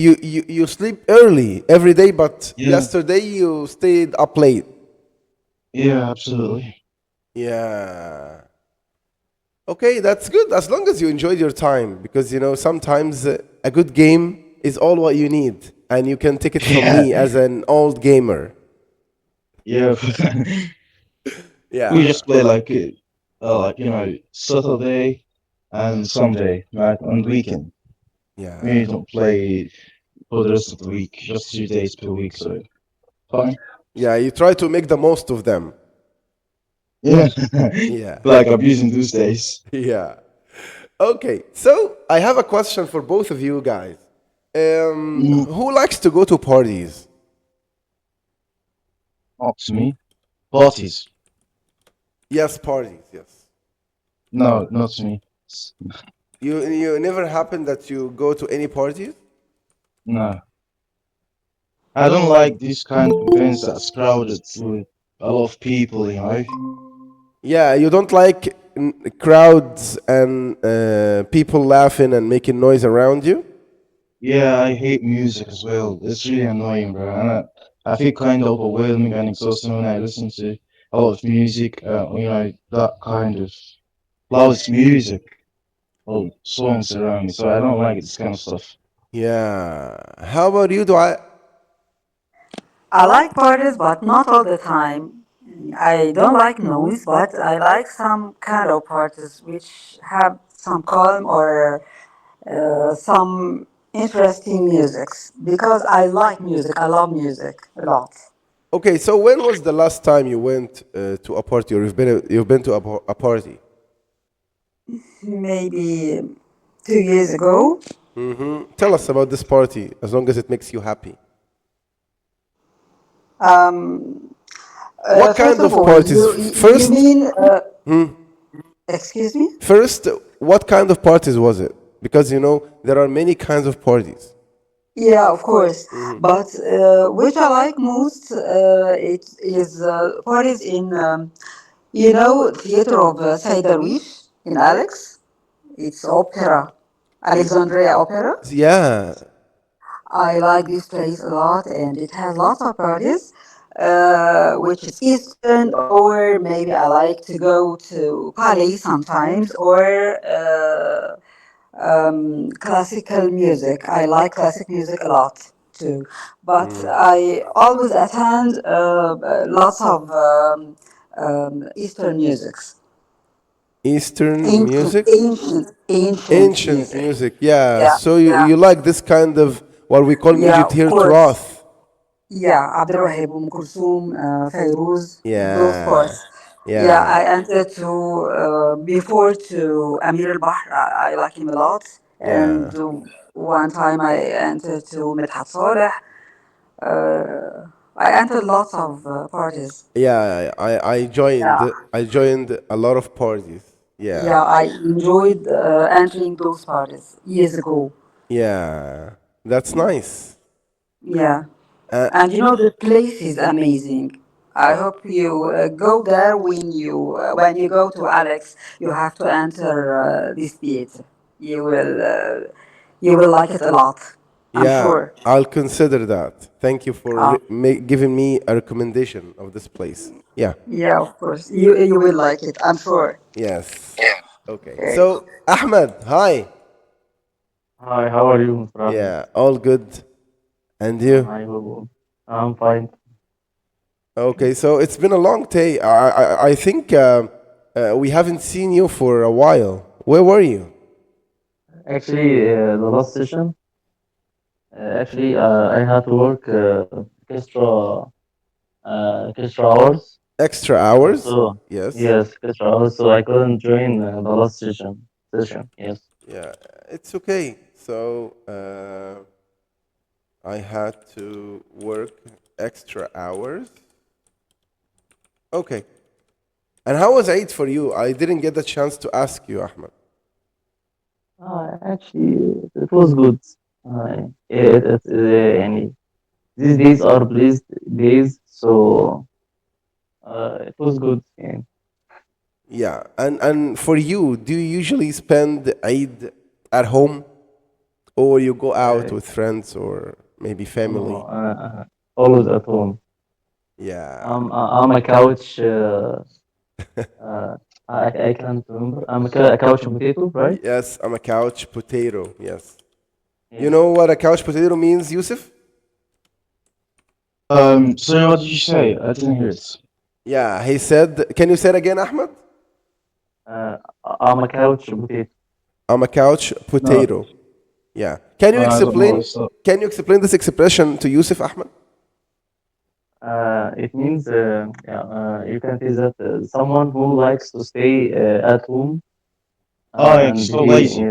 You sleep early every day, but Yeah, yesterday you stayed up late. yeah, absolutely. Yeah. Okay, that's good as long as you enjoyed your time because sometimes a good game is all what you need, and you can take it from Yeah, me as an old gamer. yeah. We Yeah. just play like Saturday and Sunday, like on weekend. We Yeah. don't play for the rest of the week, just 3 days per week. So fine. Yeah, you try to make the most of them. Yeah, Yeah. like abusing those days. Yeah. Okay, so I have a question for both of you guys. Mm, Who likes to go to parties? not me. Parties. Yes, parties. Yes. No, not me. You never happen that you go to any parties? No, I don't like these kind of events that's crowded with a lot of people. Yeah, you don't like crowds and people laughing and making noise around you? Yeah, I hate music as well. It's really annoying, bro. And I feel kind of overwhelming and exhausting when I listen to a lot of music. That kind of loud music or songs around me. So I don't like this kind of stuff. Yeah. How about you, Dua? I like parties, but not all the time. I don't like noise, but I like some kind of parties which have some calm or some interesting musics because I like music. I love music a lot. Okay, so when was the last time you went to a party, or you've been to a party? Maybe 2 years ago. Tell us about this party, as long as it makes you happy. Um, What First kind of of all, parties? you First, mean, excuse me? first, what kind of parties was it? Because there are many kinds of parties. Yeah, of course. But which I like most, it is parties in, theater of Said Darwish in Alex. It's opera, Alexandria Opera. Yeah. I like this place a lot, and it has lots of parties, which is Eastern, or maybe I like to go to Palais sometimes, or classical music. I like classic music a lot too, but I always attend lots of Eastern musics, Eastern music, ancient ancient music. music. Yeah. Yeah, So you yeah, like this kind of what we call in yeah. Egypt Of here, course. turath. Yeah, عبد الوهاب, Kulthum, Fairuz, those Yeah. parts. Yeah, Yeah. I entered to before to Amir al-Bahr. I like him a lot. And Yeah. one time I entered to Midhat Saleh. I entered lots of parties. Yeah. I Yeah, joined. I joined a lot of parties. yeah, Yeah. I enjoyed entering those parties years ago. Yeah. That's nice. Yeah. Uh, And the place is amazing. I hope you go there when you go to Alex. You have to enter this theater. You will you will like it a lot. I'm yeah. sure. I'll consider that. Thank you for Uh, giving me a recommendation of this place. Yeah. yeah, of course. You will like it. I'm sure. Yes. Okay. Okay. So, Ahmed, hi. Hi, how are you, Mr. Ahmed? Yeah, all good. And you? I hope I'm fine. Okay, so it's been a long day. I think we haven't seen you for a while. Where were you? Actually, the last session, I had to work extra hours. Extra hours? So Yes. yes, extra hours. So I couldn't join the last session. Yes. Yeah, it's okay. So I had to work extra hours. Okay. And how was Eid for you? I didn't get the chance to ask you, Ahmed. It was good. Yani, these days are blessed days, so it was good. Yeah. Yeah, and for you, do you usually spend Eid at home or you go out Uh, with friends or maybe no, family? always at home. Yeah. I'm a couch. Uh, I can't remember. I'm a couch potato, right? Yes, I'm a couch potato. Yes. You Yes. know what a couch potato means, Yusuf? Sorry, what did you say? I didn't hear it. Yeah, he said, can you say it again, Ahmed? Uh, I'm a couch potato. I'm a couch No, potato. Yeah. Can you I don't know. explain It's not. can you explain this expression to Yusuf, Ahmed? It means yeah, you can say that someone who likes to stay at home Oh, yeah, and so he lazy.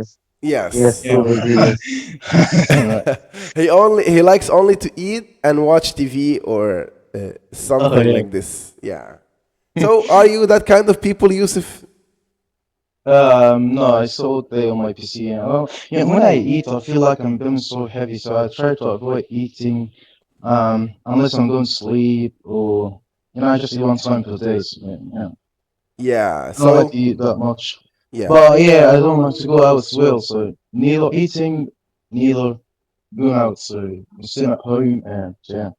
yes, Yes. Yeah. so lazy, yes. Right. He likes only to eat and watch TV or Oh, something yeah. like this. Yeah. So are you that kind of people, Yusuf? No, I saw it there on my PC. When I eat, I feel like I'm becoming so heavy, so I try to avoid eating, unless I'm going to sleep or, I just eat one time per day. So, yeah. Yeah. I don't like So to eat that much. yeah. But yeah, I don't like to go out as well. So neither eating, neither going out. So I'm sitting at home and yeah.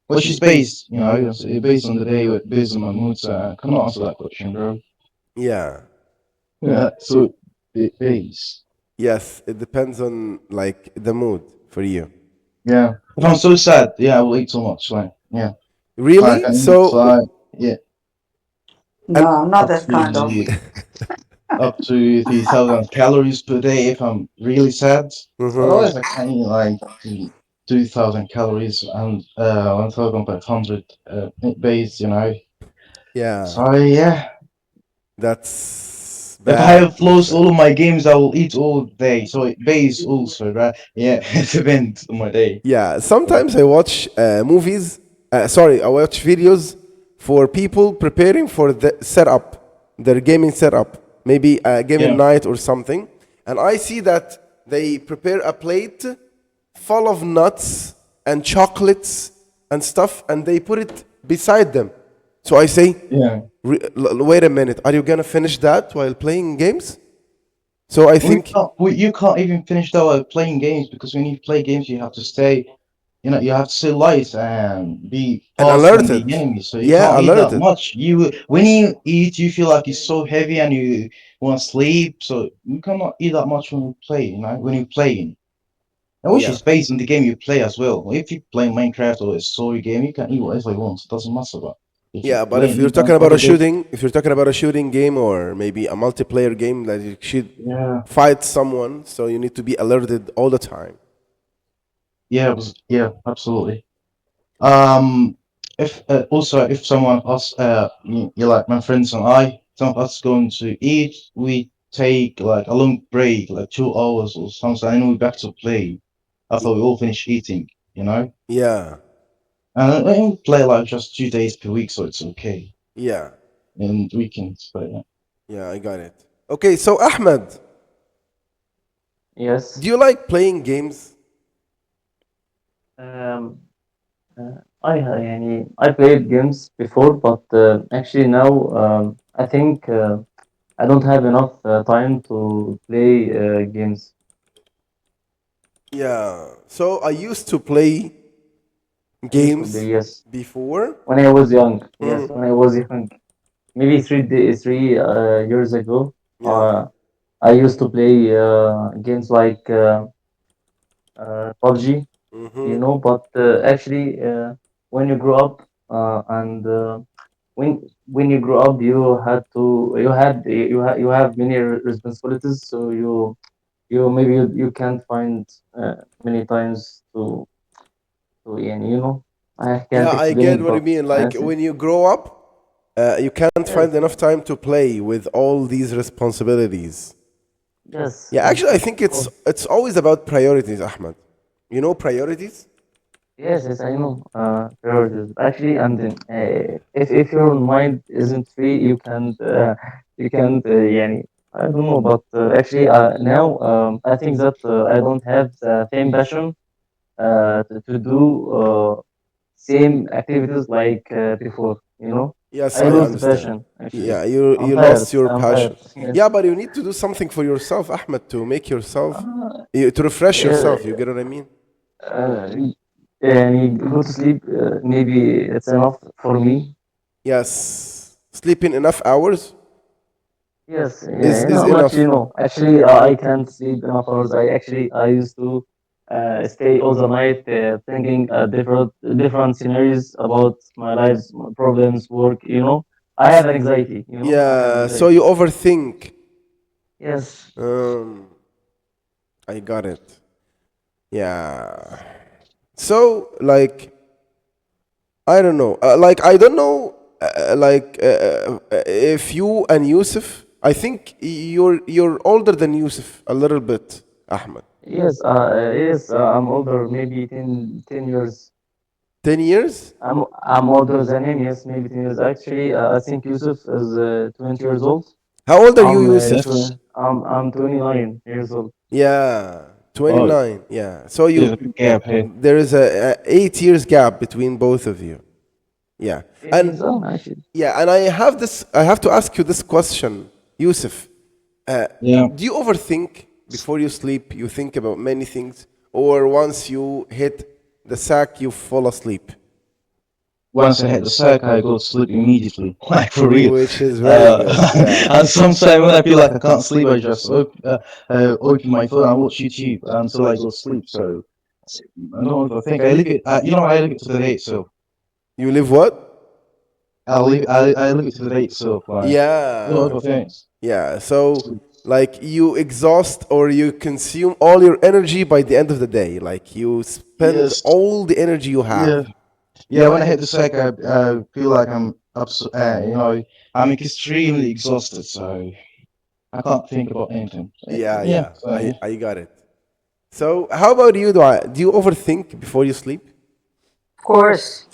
Which is based, it's based on the day, based on my mood. So I cannot answer that question, bro. Yeah. Yeah. So it based. Yes, it depends on like the mood for you. Yeah. If I'm so sad, yeah, I will eat so much. Like, yeah. Like Really? I eat So like yeah, and No, I'm not up that kind of. to up to 3,000 calories per day if I'm really sad. mhm. Otherwise, I can eat like 2,000 calories and 1,500 base, Yeah. So yeah, That's if I bad. have That's lost bad. all of my games, I will eat all day. So it base also, right? Yeah, it depends on my day. Yeah, sometimes I watch movies, sorry, I watch videos for people preparing for the setup, their gaming setup, maybe a gaming Yeah, night or something. And I see that they prepare a plate full of nuts and chocolates and stuff, and they put it beside them. So I say, yeah. wait a minute, are you gonna finish that while playing games? So I think, You can't even finish that while playing games because when you play games, you have to stay, you have to stay light and be and fast than the alerted. enemy. So you Yeah, can't eat that alerted. much. When you eat, you feel like it's so heavy and you want to sleep. So you cannot eat that much when you play. When you're playing, and which Yeah. is based on the game you play as well. If you play Minecraft or a story game, you can eat whatever you want. It doesn't matter. But if you Yeah, but play if you're an talking about a everyday, shooting, if you're talking about a shooting game or maybe a multiplayer game that you should yeah. fight someone, so you need to be alerted all the time. Yeah, yeah, absolutely. Um, if also if someone else, you like my friends and I, some of us going to eat, we take like a long break, like 2 hours or something, and we back to play after we all finish eating, Yeah, and then we play like just 2 days per week, so it's okay. yeah, And weekends, but yeah. yeah, I got it. Okay, so Ahmed, Yes. do you like playing games? Um, I played games before, but actually now I think I don't have enough time to play games. Yeah, so I used to play I used to play, games yes, before. when I was young. Yes, Mm, when I was young, maybe 3 years ago. yeah. Uh, I used to play games like PUBG, Mm-hmm. but actually, when you grow up and when you grow up, you have many responsibilities, so you maybe you can't find many times to I Yeah, can't I explain get it, what you but mean. Like when you grow up, you can't yes, find enough time to play with all these responsibilities. yes, Yeah, actually, I think of course. it's always about priorities, Ahmed. You know priorities? Yes, yes, I know. Priorities. Actually, and then, if your mind isn't free, you can't. I don't know, but actually, now I think that I don't have the same passion to do same activities like before. Yes, I I lose the understand. passion actually. Yeah, you I'm tired. lost your I'm tired. passion. Yes. Yeah, but you need to do something for yourself, Ahmed, to make yourself, Uh, to refresh yeah, yourself. You get what I mean? uh, and go to sleep. Maybe it's enough for me. Yes, sleeping enough hours Yes, is yeah, is no, enough. actually, no. Actually, I can't sleep enough hours. I used to stay all the night thinking different scenarios about my lives, my problems, work. I have anxiety. I have Yeah, so anxiety. you overthink. Yes, Um, I got it. Yeah. So, like, I don't know. I don't know. If you and Yusuf, I think you're older than Yusuf a little bit, Ahmed. yes. I'm older, maybe 10 years. 10 years? I'm older than him. Yes, maybe 10 years. Actually, I think Yusuf is 20 years old. How old are you, I'm Yusuf? I'm 29 years old. Yeah, Oh, 29. Yeah. So there's you a big gap here. there is a 8 years gap between both of you. Yeah. 8 years And old, actually. yeah, and I have to ask you this question, Yusuf. Uh, Yeah. do you overthink before you sleep? You think about many things, or once you hit the sack, you fall asleep, Once I hit the sack, I go to sleep immediately, like for real. which is very good. Yeah. And sometimes when I feel like I can't sleep, I just open my phone and watch YouTube until I go to sleep. So I don't overthink. I leave it. I leave it to the day itself. You live what? I leave it to the day itself. Like I don't Yeah. overthink. Yeah. So like you exhaust or you consume all your energy by the end of the day. Like you spend Yes. all the energy you Yeah. have. Yeah. When I hit the sack, I feel like I'm extremely exhausted. So I can't think about anything. Yeah, Yeah. yeah. So yeah. I got it. So how about you, Dua? Do you overthink before you sleep? Of course.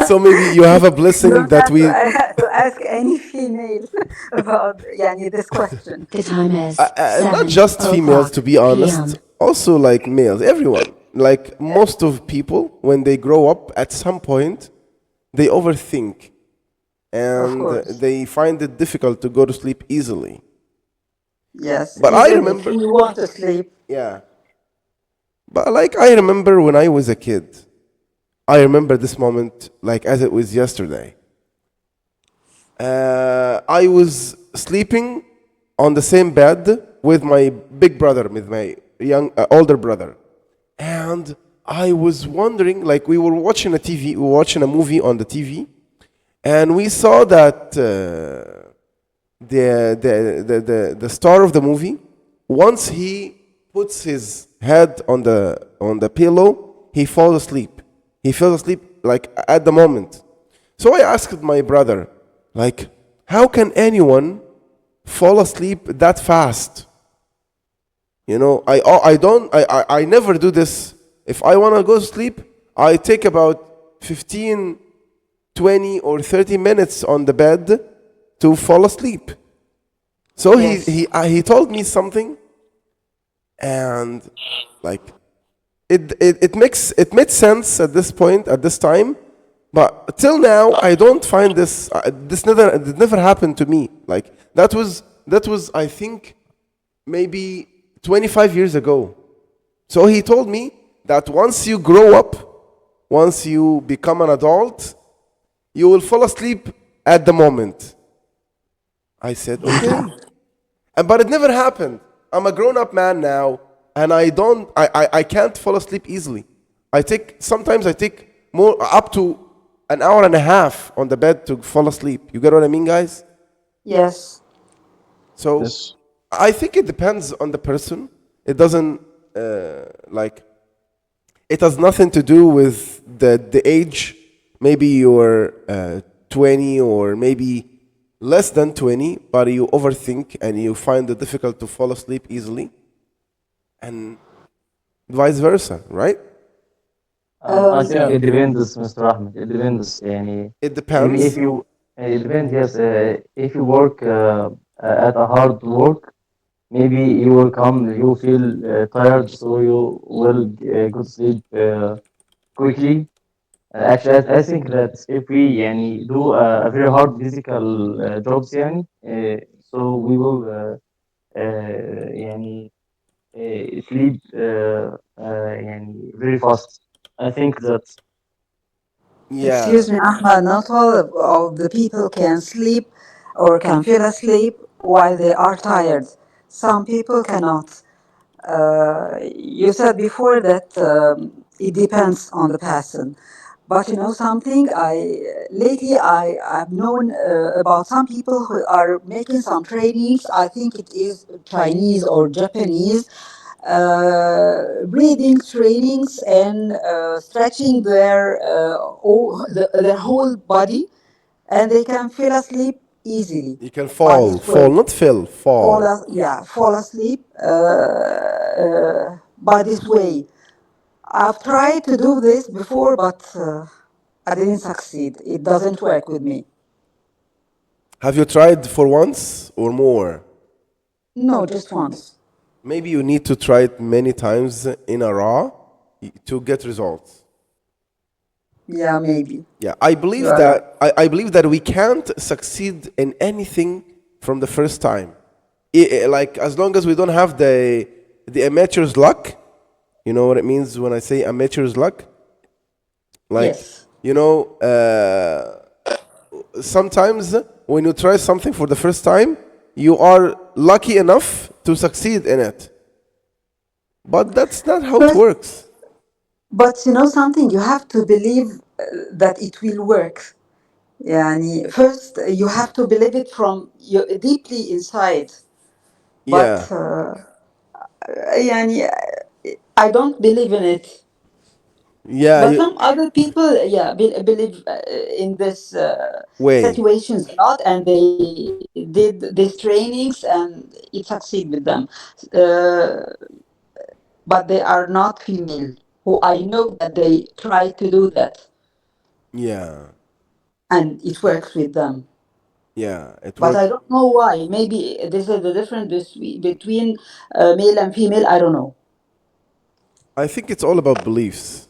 So maybe you have a You blessing don't that have to, we to ask any female about this question. The time is not 7 just females, o'clock to be honest, p.m. also like males, everyone. Like most of people, when they grow up, at some point, they overthink Of and course. they find it difficult to go to sleep easily. Yes, But I even if remember, you want to sleep. yeah. But like I remember when I was a kid, I remember this moment like as it was yesterday. I was sleeping on the same bed with my big brother, with my older brother, and I was wondering, like we were watching we were watching a movie on the TV, and we saw that the star of the movie, once he puts his head on the pillow, he falls asleep. He fell asleep like at the moment. So I asked my brother, like, how can anyone fall asleep that fast? I never do this. If I want to go to sleep, I take about 15, 20 or 30 minutes on the bed to fall asleep. So Yes. he told me something, and like it made sense at this point at this time, but till now I don't find this never happened to me. Like that was I think maybe 25 years ago. So he told me that once you grow up, once you become an adult, you will fall asleep at the moment. I said, okay. But it never happened. I'm a grown up man now, and I can't fall asleep easily. Sometimes I take more, up to an hour and a half on the bed to fall asleep. You get what I mean, guys? Yes. So Yes. I think it depends on the person. It doesn't, like, it has nothing to do with the age. Maybe you're 20 or maybe less than 20, but you overthink and you find it difficult to fall asleep easily, and vice versa, right? I Um, think Yeah. it depends, Mr. Ahmed. It depends. It Maybe if depends. you it depends. Yes, if you work at a hard work, maybe you will feel tired, so you will go to sleep quickly. Actually, I think that if we يعني do a very hard physical jobs يعني so we will يعني sleep يعني very fast. I think that Yeah. Excuse me, Ahmad, not all of the people can sleep or can feel asleep while they are tired. Some people cannot. You said before that it depends on the person. But you know something, I've known about some people who are making some trainings. I think it is Chinese or Japanese, breathing trainings and stretching their whole body, and they can fall asleep easily You can by fall, this way. fall, not fill, fall. Fall asleep by this way. I've tried to do this before, but I didn't succeed. It doesn't work with me. Have you tried for once or more? No, just once. Maybe you need to try it many times in a row to get results. Yeah, maybe. Yeah, I You believe are right. that I believe that we can't succeed in anything from the first time. Like as long as we don't have the amateur's luck, you know what it means when I say amateur's luck. Like Yes. you know, sometimes when you try something for the first time, you are lucky enough to succeed in it. But that's not how it First, works. but you know something, you have to believe that it will work. Yani, first, you have to believe it from deeply inside. But Yeah, yani, I don't believe in it. yeah, But some other people, yeah, believe in this way. situations a lot, and they did these trainings, and it succeed with them. Uh, but they are not female. Who I know that they try to do that, Yeah, and it works with them. yeah, it But I worked. don't know why. Maybe this is the difference between male and female. I don't know. I think it's all about beliefs.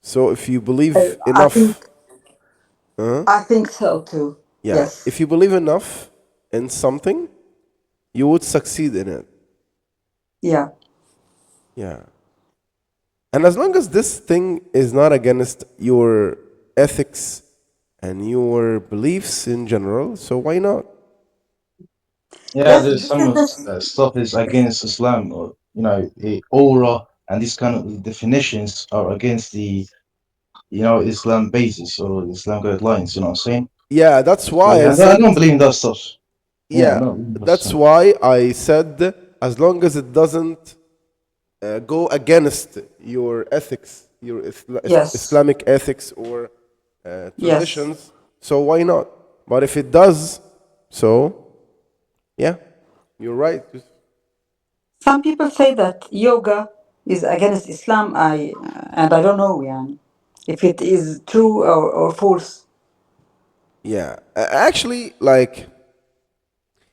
So if you believe I think enough, huh? I think so too. Yeah, Yes. if you believe enough in something, you would succeed in it. Yeah. Yeah. And as long as this thing is not against your ethics and your beliefs in general, so why not? Yeah, Yes. there's This some is of this. stuff is against Islam, or the aura and these kind of definitions are against the Islam basis or Islam guidelines. You know what I'm saying? Yeah, that's So why I yeah, I don't said, believe in that stuff. Yeah, I yeah, don't believe in that that's stuff. why I said as long as it doesn't go against your ethics, your Yes. Islamic ethics or Yes. traditions, so why not? But if it does, so yeah, you're right. Some people say that yoga is against Islam. I don't know, yani, if it is true or false. Yeah, actually, like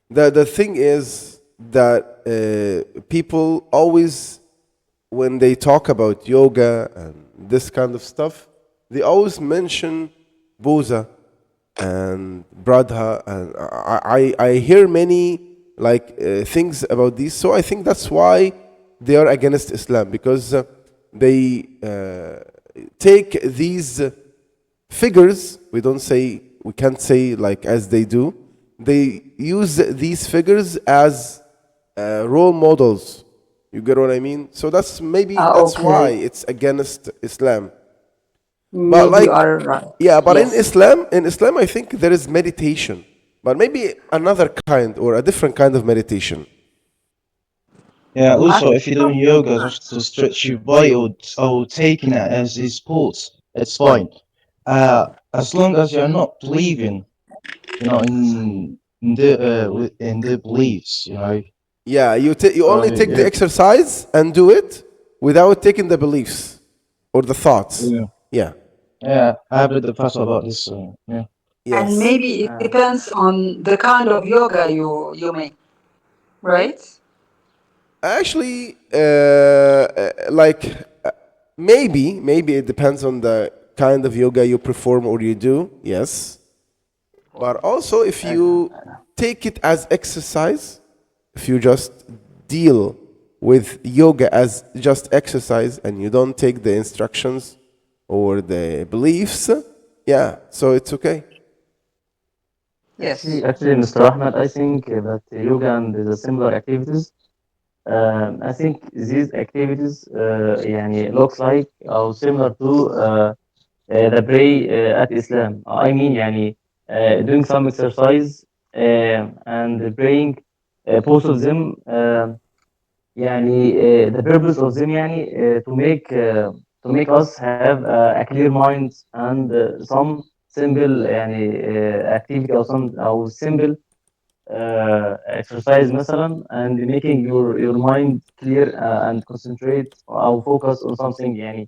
the thing is that people always, when they talk about yoga and this kind of stuff, they always mention Buddha and Bradha, and I hear many like things about these. So I think that's why they are against Islam because they take these figures. We can't say like as they do. They use these figures as role models. You get what I mean? So that's why Okay. it's against Islam. But Maybe you like, are right. yeah, but Yes. In Islam, I think there is meditation, but maybe another kind or a different kind of meditation. Yeah, I also think if you're so. doing yoga just to stretch your body or taking it as a sport, it's fine. As long as you're not believing, in the beliefs, Yeah, you So only take the yeah, exercise and do it without taking the beliefs or the thoughts. yeah, Yeah. yeah. I have read the past about this. Yeah, And Yes. maybe it depends on the kind of yoga you make, right? Actually, like maybe it depends on the kind of yoga you perform or you do, yes. But also if you take it as exercise, if you just deal with yoga as just exercise and you don't take the instructions or the beliefs, yeah, so it's okay. Yes. Actually, Mr. Ahmed, I think that yoga and the similar activities, I think these activities يعني looks like or similar to the pray at Islam. I mean يعني doing some exercise and praying, both of them يعني the purpose of them يعني to make us have a clear mind and some simple يعني activity or some أو simple exercise مثلا and making your mind clear and concentrate or focus on something يعني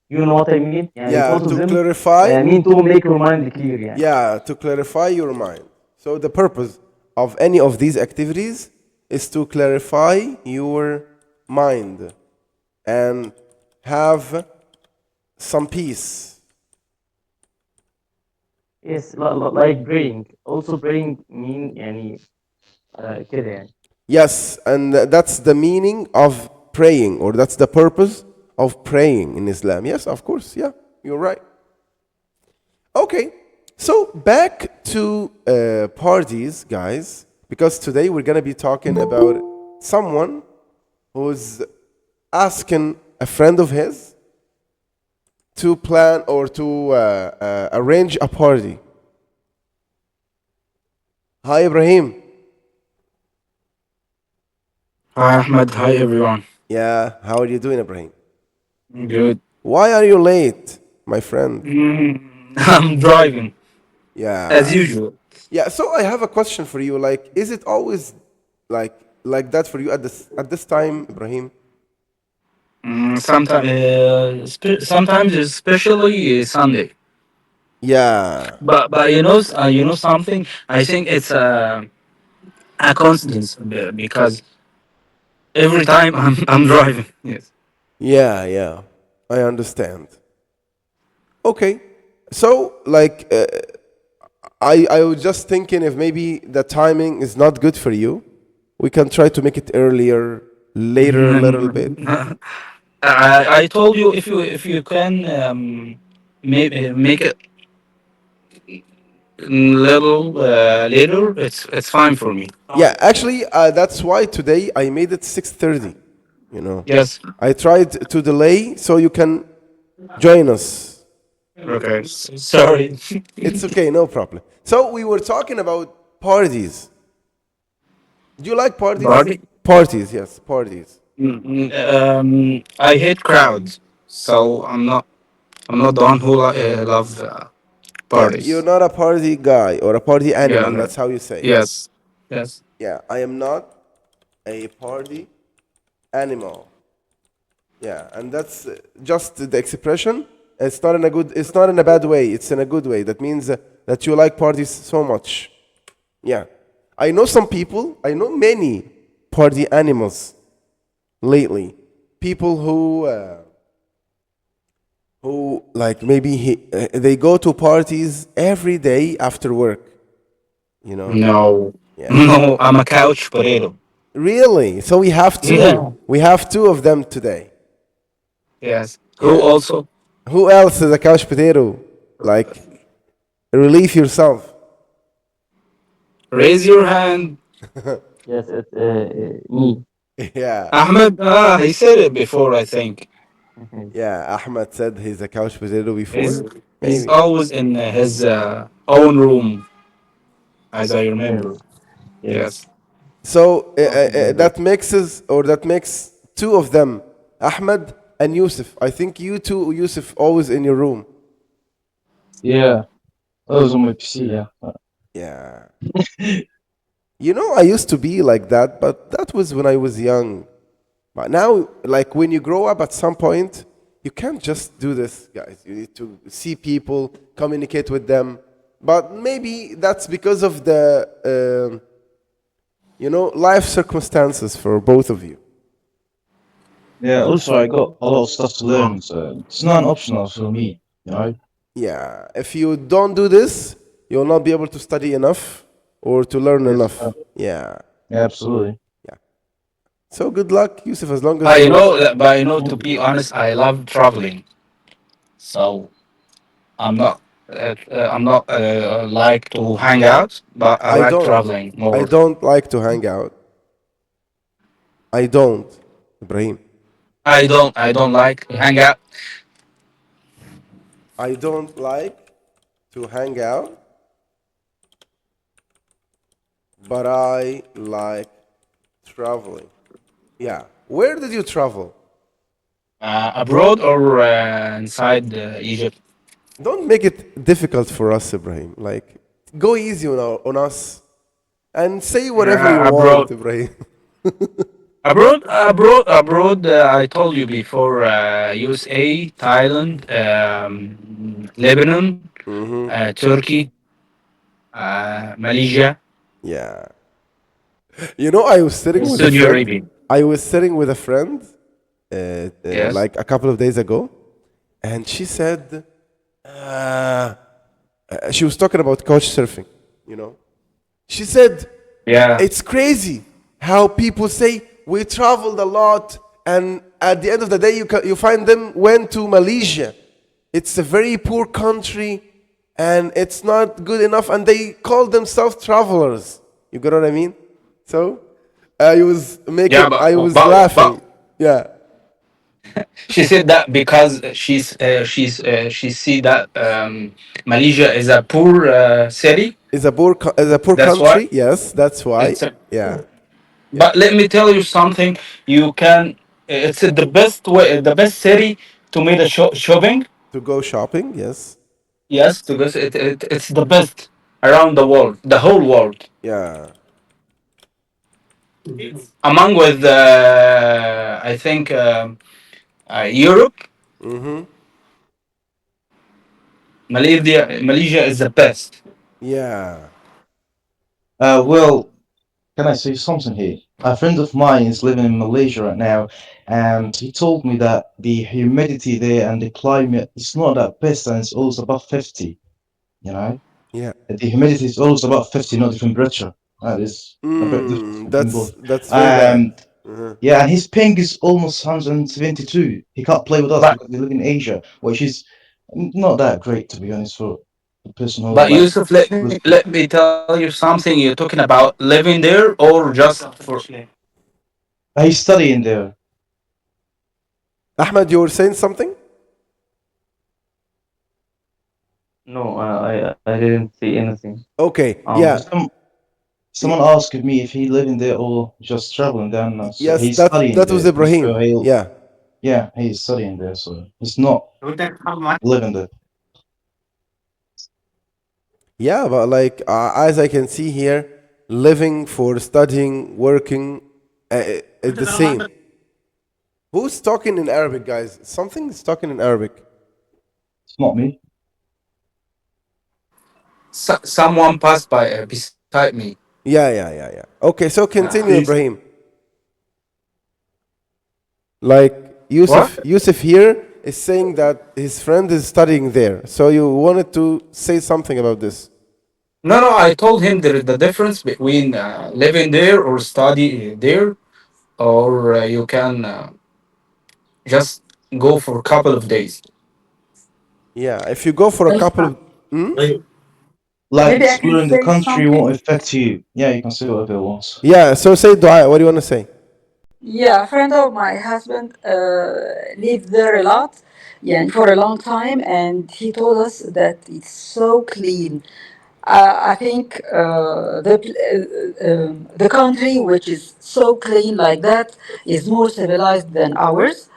you know what I mean يعني Yeah, both of to them clarify. mean to make your mind clear يعني Yeah, to clarify your mind. So the purpose of any of these activities is to clarify your mind and have some peace. yes like praying also praying mean يعني كده يعني Yes, and that's the meaning of praying, or that's the purpose of praying in Islam. Yes, of course. Yeah, you're right. Okay, so back to parties, guys, because today we're going to be talking about someone who's asking a friend of his to plan or to arrange a party. Hi, Ibrahim. Hi Ahmed, hi everyone. Yeah, how are you doing, Ibrahim? Good. Why are you late, my friend? I'm driving as Yeah. usual. Yeah, so I have a question for you. Like, is it always like like that for you at this time, Ibrahim? Sometimes, especially Sunday. Yeah. But you know something. I think it's a coincidence because every time I'm driving. Yes. Yeah, yeah. I understand. Okay. So, like, I was just thinking if maybe the timing is not good for you, we can try to make it earlier, later a little bit. I told you if you can make it little later, it's fine for me. Yeah, actually, that's why today I made it 6:30. You know, Yes. I tried to delay so you can join us. Okay. Sorry. It's okay, no problem. So we were talking about parties. Do you like parties? Party? Parties, yes, parties. I hate crowds, so I'm not the one who love Yeah, you're parties. not a party guy or a party Yeah. animal. That's how you say. Yes. Yes. Yeah, I am not a party animal. Yeah, and that's just the expression. It's not in a good. It's not in a bad way. It's in a good way. That means that you like parties so much. Yeah, I know some people. I know many party animals lately. People who like maybe they go to parties every day after work. You know. No. Yeah. No, I'm a couch potato. Really? So we have two. Yeah. We have two of them today. Yes. Who Yeah. also? Who else is a couch potato? Like, relieve yourself. Raise your hand. yes it's me Yeah. Ahmed, he said it before, I think. Yeah. Ahmed said he's a couch potato before. He's Maybe. always in his own room, as I yes remember. yes Yes. So that mixes, or that makes two of them, Ahmed and Yusuf. I think you two, Yusuf, always in your room. Yeah, those on my PC. Yeah. Yeah. You know, I used to be like that, but that was when I was young. But now, like when you grow up at some point, you can't just do this, guys. You need to see people, communicate with them. But maybe that's because of the, life circumstances for both of you. Yeah. Also, I got a lot of stuff to learn, so it's not an optional for me. You know. Yeah, if you don't do this, you'll not be able to study enough or to learn Yes, enough. Yeah. absolutely. Yeah. So good luck, Yusuf, as long as But you you. know, to be honest, I love traveling. So I'm not, I'm not like to hang out, but I I like don't. traveling I more. don't like to hang out. I don't, Ibrahim. I don't like to hang out. I don't like to hang out, but I like traveling. Yeah. Where did you travel? Abroad or inside Egypt. Don't make it difficult for us, Ibrahim. Like, go easy on us and say whatever you want, Abroad. Ibrahim. Abroad. I told you before. USA, Thailand, Lebanon, Turkey, Malaysia, Yeah. You know, I was sitting with a Saudi friend. Arabia. I was sitting with a friend Yes. like a couple of days ago, and she said she was talking about couch surfing. You know, she said Yeah. it's crazy how people say we traveled a lot, and at the end of the day, you find them went to Malaysia. It's a very poor country, and it's not good enough, and they call themselves travelers. You get what I mean? So Yeah, I was laughing. Yeah, she said that because she see that Malaysia is a poor city. is a poor That's why country. Yes, that's why. it's a. Yeah, yeah. But let me tell you something. You can. It's the best way, the best city to make a shopping. To go shopping. Yes. Yes, because it's the best around the world, the whole world. Yeah. Among with I think Europe, Malaysia is the best. Yeah. Well, can I say something here? A friend of mine is living in Malaysia right now, and he told me that the humidity there and the climate is not that best, and it's always above 50. You know, Yeah. the humidity is always above 50, not the temperature. That is a bit different between both. That's very bad. And yeah, and his ping is almost 172. He can't play with us But because we live in Asia, which is not that great, to be honest, for a person who but like Yusuf, lives there. let me tell you something. You're talking about living there or just for. He's studying there. Ahmed, you were saying something? No, I didn't see anything. Okay. Um, Yeah. Someone asked me if he living there or just traveling down. So Yes, he's studying that was there. So Ibrahim. he'll, Yeah. yeah, he's studying there. So he's not living there. Yeah, but like as I can see here, living for studying, working, it's the same. Who's talking in Arabic, guys? Something is talking in Arabic. It's not me. Someone passed by beside me. Yeah, yeah, yeah, yeah. Okay, so continue, He's Ibrahim. Like What? Yusuf here is saying that his friend is studying there. So you wanted to say something about this. No, no. I told him there is the difference between living there or study there, or you can just go for a couple of days. Yeah, if you go for a couple of like Maybe I can exploring the say country something. won't affect you. Yeah, you can say whatever you want. yeah, so say dua. What do you want to say? Yeah, a friend of my husband lived there a lot, yeah, for a long time, and he told us that it's so clean. I think the country which is so clean like that is more civilized than ours.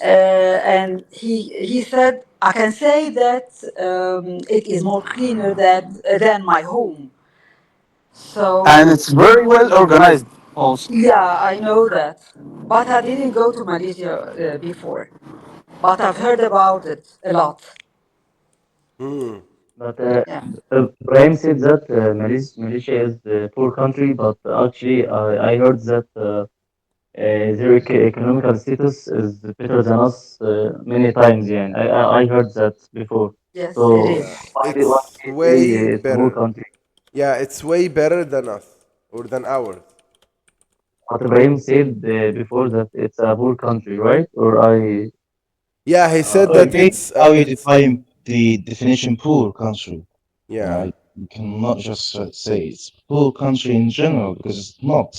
And he said, I can say that it is more cleaner than my home. And So it's very well organized also. yeah, I know that, but I didn't go to Malaysia before. But I've heard about it a lot. but Yeah. Ibrahim said that Malaysia is a poor country, but actually I heard that their economical status is better than us many times. Yeah, I heard that before. Yes, it So Yeah, is. why it's do you say way it's a poor better. country? Yeah, it's way better than us or than ours. But Ibrahim said before that it's a poor country, right? Or I Yeah, he said Well, that again, how you it's define the definition poor country? yeah, You cannot just say it's poor country in general because it's not.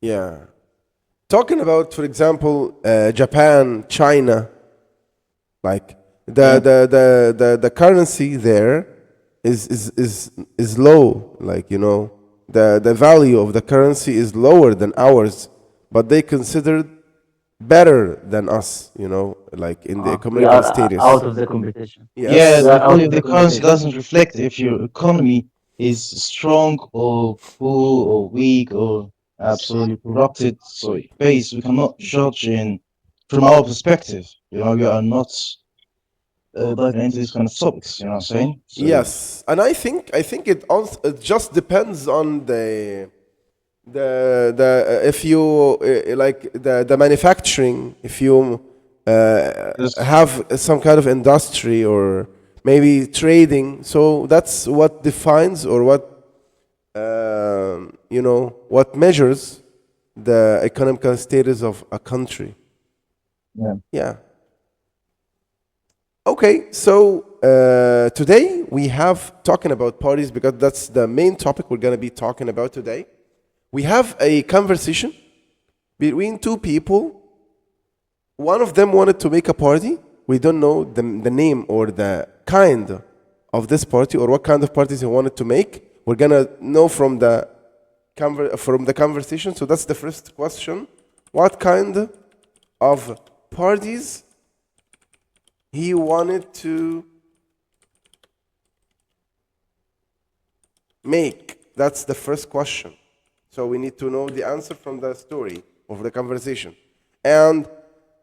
yeah. Talking about, for example, Japan, China, like Yeah. the currency there is low. Like, you know, the value of the currency is lower than ours, but they considered better than us. You know, like in the we economical are out status. of the competition. Yeah, Yes. We the are out value of of the the currency competition. doesn't reflect if your economy is strong or poor or weak or absolutely corrupted. So base, we cannot judge in from our perspective. We are not diving into these kind of topics. You know what I'm saying? So Yes, and I think it also it just depends on the if you like the manufacturing, if you just have some kind of industry or maybe trading, so that's what defines or what you know what measures the economical status of a country. yeah. Yeah. Okay, so today we have talking about parties because that's the main topic we're going to be talking about today. We have a conversation between two people. One of them wanted to make a party. We don't know the name or the kind of this party or what kind of parties he wanted to make. We're going to know from from the conversation. So that's the first question. What kind of parties he wanted to make? That's the first question. So we need to know the answer from the story of the conversation. And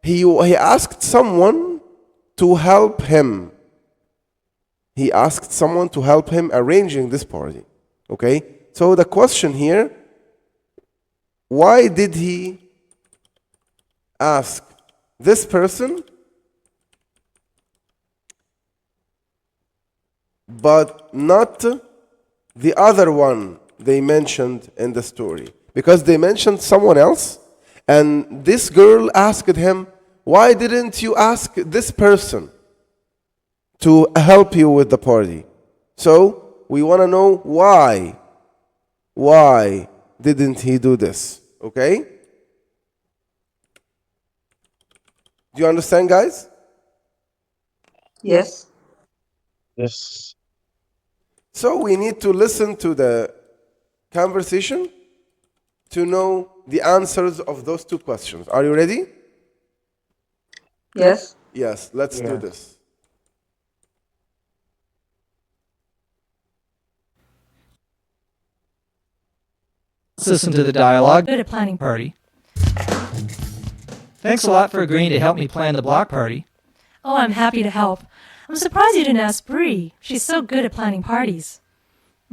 he asked someone to help him. He asked someone to help him arranging this party. Okay? So the question here, why did he ask this person but not the other one they mentioned in the story? Because they mentioned someone else, and this girl asked him, why didn't you ask this person to help you with the party? So we want to know why. Why didn't he do this? Okay? Do you understand, guys? Yes. Yes. So we need to listen to the conversation to know the answers of those two questions. Are you ready? Yes. Yes, let's do Yeah. this. Let's listen to the dialogue. Good at planning party. Thanks a lot for agreeing to help me plan the block party. Oh, I'm happy to help. I'm surprised you didn't ask Bree. She's so good at planning parties.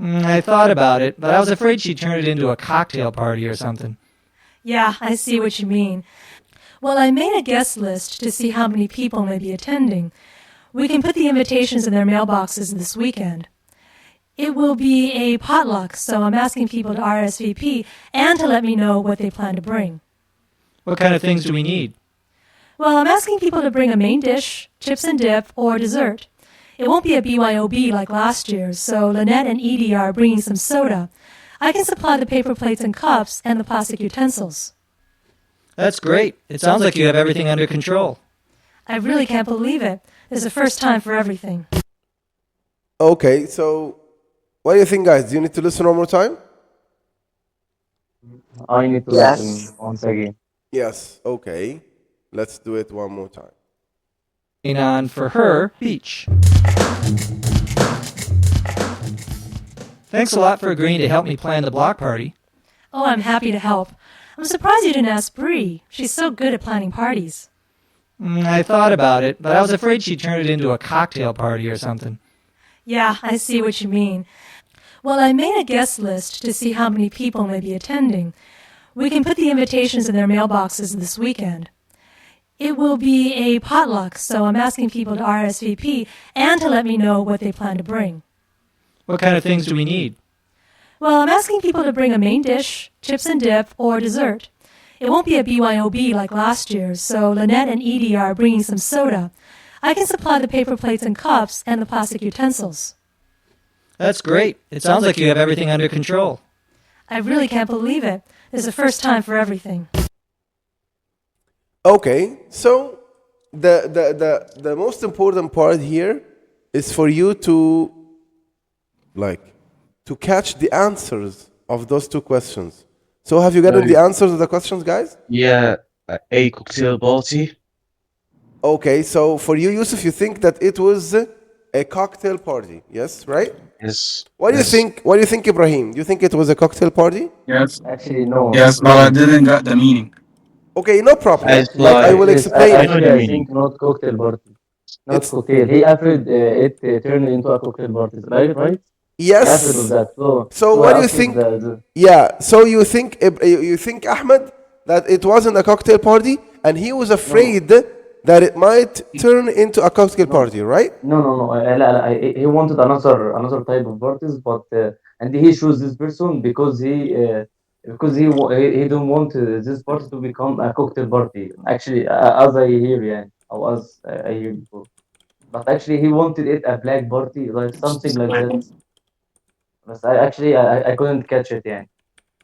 I thought about it, but I was afraid she'd turn it into a cocktail party or something. Yeah, I see what you mean. Well, I made a guest list to see how many people may be attending. We can put the invitations in their mailboxes this weekend. It will be a potluck, so I'm asking people to RSVP and to let me know what they plan to bring. What kind of things do we need? Well, I'm asking people to bring a main dish, chips and dip, or dessert. It won't be a BYOB like last year, so Lynette and Edie are bringing some soda. I can supply the paper plates and cups and the plastic utensils. That's great. It sounds like you have everything under control. I really can't believe it. There's a first time for everything. Okay, so what do you think, guys? Do you need to listen one more time? I need to Yes. listen once again. Yes, okay. Let's do it one more time. On for her, beach. Thanks a lot for agreeing to help me plan the block party. Oh, I'm happy to help. I'm surprised you didn't ask Bree. She's so good at planning parties. I thought about it, but I was afraid she'd turn it into a cocktail party or something. Yeah, I see what you mean. Well, I made a guest list to see how many people may be attending. We can put the invitations in their mailboxes this weekend. It will be a potluck, so I'm asking people to RSVP and to let me know what they plan to bring. What kind of things do we need? Well, I'm asking people to bring a main dish, chips and dip, or dessert. It won't be a BYOB like last year, so Lynette and Edie are bringing some soda. I can supply the paper plates and cups and the plastic utensils. That's great. It sounds like you have everything under control. I really can't believe it. There's a first time for everything. Okay, so the most important part here is for you to catch the answers of those two questions. So have you gotten the answers of the questions, guys? Yeah, a cocktail party. Okay, so for you, Yusuf, you think that it was a cocktail party, yes, right? Yes. What do you think? What do you think, Ibrahim? Do you think it was a cocktail party? Yes. Actually, no. Yes, but I didn't get the meaning. Okay, no problem. It's Like I like- will Yes, explain. I know actually, the I meaning. think not cocktail party. Not It's- cocktail. He offered it turned into a cocktail party, right? Right? He offered Yes. with that. So I what do you asked think? the- Yeah. So you think Ahmed that it wasn't a cocktail party, and he was afraid that it might turn into a cocktail party, right? No. He wanted another type of parties, but and he chose this person because he don't want this party to become a cocktail party. Actually, as I hear, yeah, or as I hear before. But actually, he wanted it a black party, like something like that. But I couldn't catch it, yeah.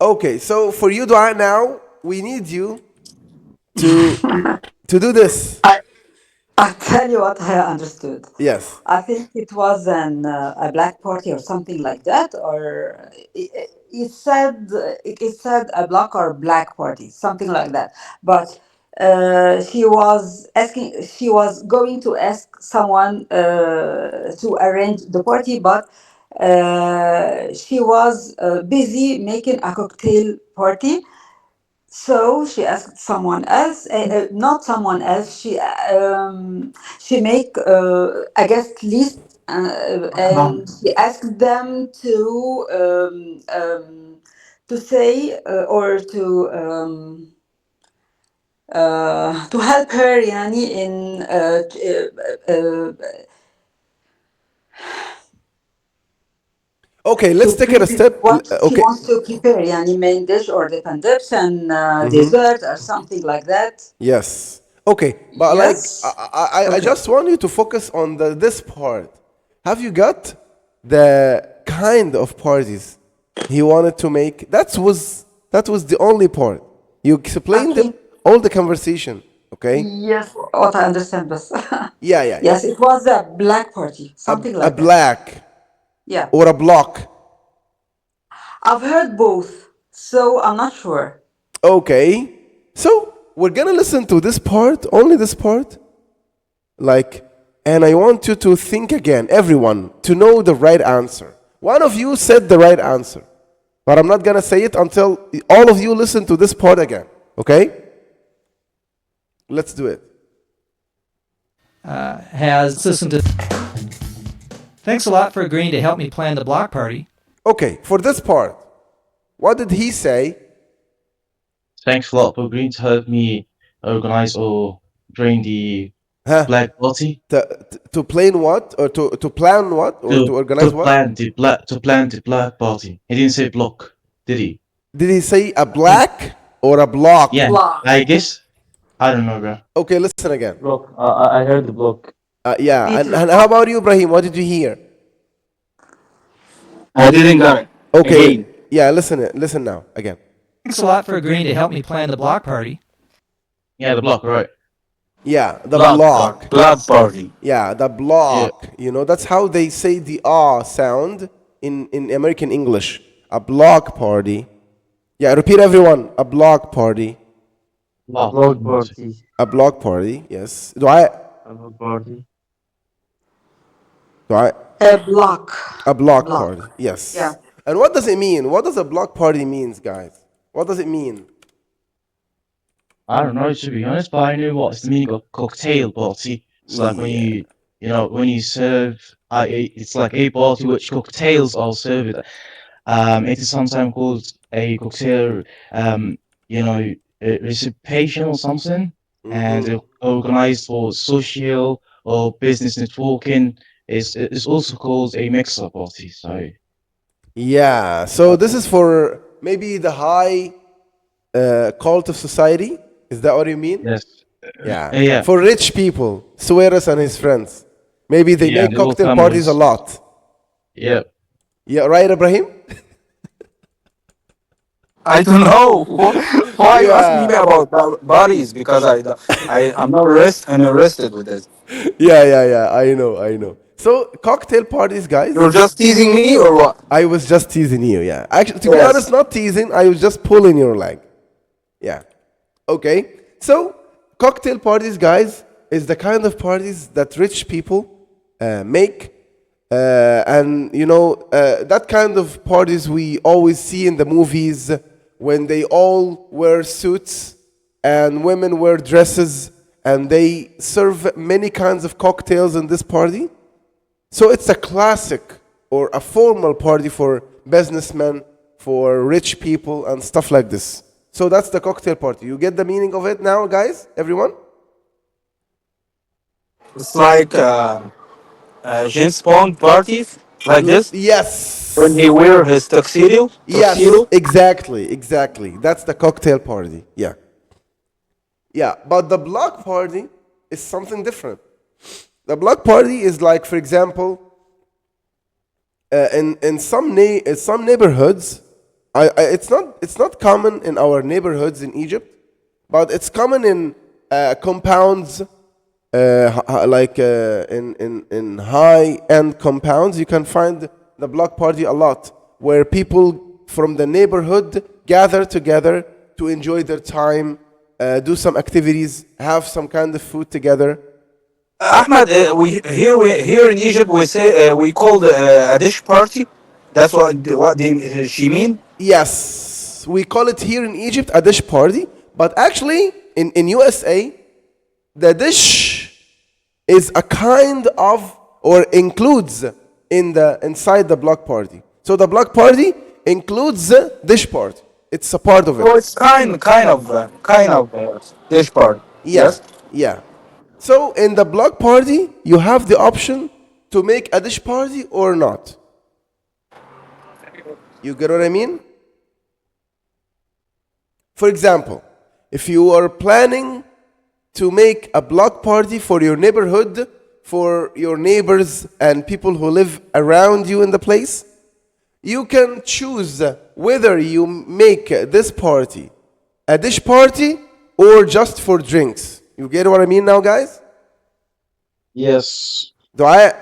Okay. So for you, Dua, now we need you to do this. I'll tell you what I understood. Yes. I think it was a black party or something like that, or it said a black or black party, something like that. But she was going to ask someone to arrange the party, but she was busy making a cocktail party. So she asked someone else, not someone else. She make a guest list, and she asked them to say or to help her, yani, in Okay. Let's to take it a prepare step. what she Okay. wants to prepare, yani main dish or the dips and dessert or something like that. Yes. Okay. But Yes. I Okay. just want you to focus on this part. Have you got the kind of parties he wanted to make? That was the only part. You explained think- all the conversation. Okay. Yes, what I understand, but Yeah. yes, it was a black party, something A like that. black Yeah, or a block. I've heard both, so I'm not sure. Okay. So we're gonna listen to this part, only this part. And I want you to think again, everyone, to know the right answer. One of you said the right answer, but I'm not gonna say it until all of you listen to this part again. Okay? Let's do it. Has listened to. Thanks a lot for agreeing to help me plan the block party. Okay, for this part, what did he say? Thanks a lot for agreeing to help me organize or bring the Huh? black party. To plan what? Or to plan what? Or to organize what? To plan the black party. He didn't say block, did he? Did he say a black or a block? Yeah, Block. I guess. I don't know, bro. Okay, listen again. Block. I heard the block. Yeah, Me and too. how about you, Ibrahim? What did you hear? I didn't get it. Okay. Again. Yeah, listen now again. Thanks a lot for agreeing to help me plan the block party. Yeah, the block, right? Yeah, the Block block. Block party. Yeah, the block. You know, that's how they say the ah sound in American English. A block party. Yeah, repeat everyone. A block party. Block. Block party. A block party. Yes. Do I? A block party. A block. A block Block. party. Yes. Yeah. And what does it mean? What does a block party means, guys? What does it mean? I don't know, to be honest, but I know what's the meaning of cocktail party. It's like when when you serve, it's like a party which cocktails are served. It is sometimes called a cocktail reciprocation or something, and they're organized for social or business networking. It's also called a mixer party. So Yeah. So this is for maybe the high cult of society. Is that what you mean? yes, Yeah. yeah, For rich people, Suarez and his friends. Maybe they yeah, make they all cocktail come parties a with lot. yeah. Yeah, right, Ibrahim? I don't know why you ask me Yeah. about bodies because I'm not interested with this. Yeah. I know. So cocktail parties, You're guys. just teasing me or what? I was just teasing you. Yeah. Actually, to be honest, Yes. not teasing. I was just pulling your leg. Yeah. Okay. So cocktail parties, guys, is the kind of parties that rich people make. And that kind of parties we always see in the movies when they all wear suits and women wear dresses and they serve many kinds of cocktails in this party. So it's a classic or a formal party for businessmen, for rich people, and stuff like this. So that's the cocktail party. You get the meaning of it now, guys? Everyone? It's like James Bond parties like this when Yes. he wear his tuxedo. Yes, exactly. That's the cocktail party. Yeah. Yeah, but the block party is something different. The block party is like, for example, in some neighborhoods, it's not common in our neighborhoods in Egypt, but it's common in compounds, like in high end compounds. You can find the block party a lot, where people from the neighborhood gather together to enjoy their time, do some activities, have some kind of food together. Ahmed, we here in Egypt we say we call a dish party. That's she mean. Yes, we call it here in Egypt a dish party, but actually in USA, the dish is a kind of or includes inside the block party. So the block party includes the dish party. It's a part of So it. it's kind of dish party. Yeah, Yes. yeah. So in the block party, you have the option to make a dish party or not. You get what I mean? For example, if you are planning to make a block party for your neighborhood, for your neighbors and people who live around you in the place, you can choose whether you make this party a dish party or just for drinks. You get what I mean now, guys? Yes. Do I?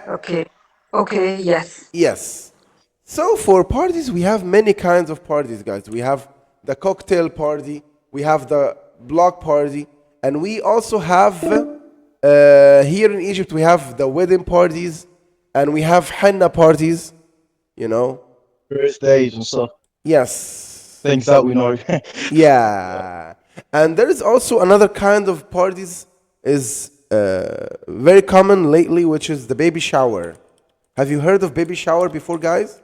Okay, yes. Yes. So for parties, we have many kinds of parties, guys. We have the cocktail party, we have the block party, and we also have here in Egypt we have the wedding parties, and we have henna parties. You know. Birthdays and stuff. Yes. Things that we know. Yeah. And there is also another kind of parties is very common lately, which is the baby shower. Have you heard of baby shower before, guys?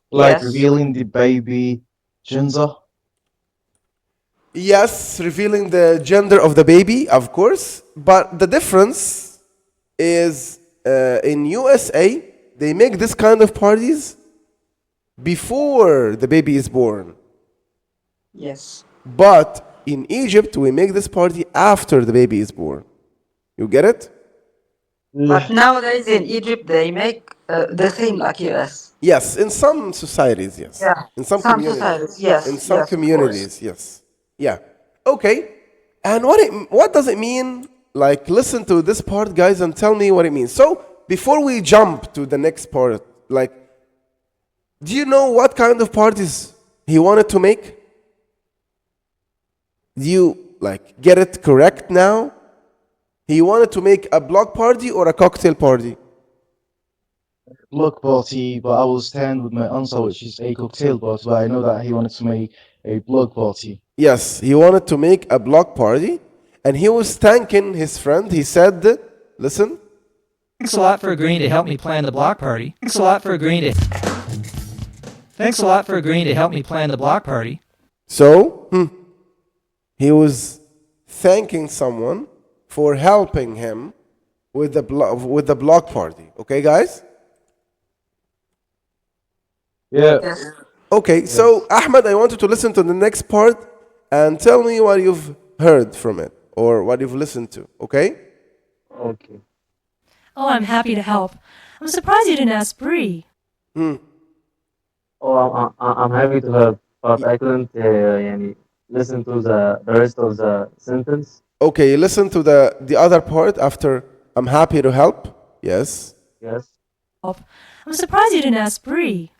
Like Yes. revealing the baby gender. Yes, revealing the gender of the baby, of course. But the difference is in USA, they make this kind of parties before the baby is born. Yes. But in Egypt, we make this party after the baby is born. You get it? But nowadays in Egypt, they make the same like US. Yes, in some societies, yes. Yeah. In some Some communities. societies, yes, In some yes, of communities, yes. Yeah. Okay. And what does it mean? Like, listen to this part, guys, and tell me what it means. So, before we jump to the next part, like, do you know what kind of parties he wanted to make? Do you, like, get it correct now? He wanted to make a block party or a cocktail party? Block party, but I will stand with my answer, which is a cocktail party. But I know that he wanted to make a block party. Yes, he wanted to make a block party, and he was thanking his friend. He said, listen. Thanks a lot for agreeing to help me plan the block party. Thanks a lot for agreeing to help me plan the block party. So, He was thanking someone for helping him with the block party. Okay, guys? Yeah. Yes. Okay, so Ahmed, I want you to listen to the next part and tell me what you've heard from it or what you've listened to. Okay? Okay. Oh, I'm happy to help. I'm surprised you didn't ask Bree. Oh, I'm happy to help, but I couldn't يعني listen to the rest of the sentence. Okay, listen to the other part after I'm happy to help. Yes. Yes. I'm surprised you didn't ask Bree.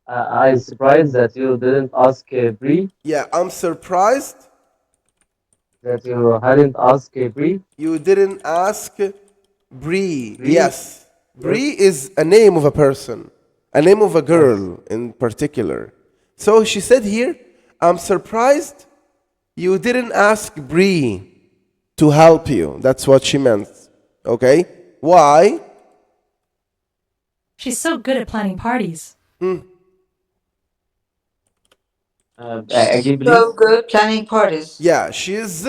I'm surprised that you didn't ask Bree, Yeah, I'm surprised that you hadn't asked Bree. you didn't ask Bree. Bree? Yes. Bree is a name of a person, a name of a girl in particular. So she said here, I'm surprised you didn't ask Bree to help you. That's what she meant. Okay? Why? She's so good at planning parties. Again, please. So good planning parties. Yeah, she's.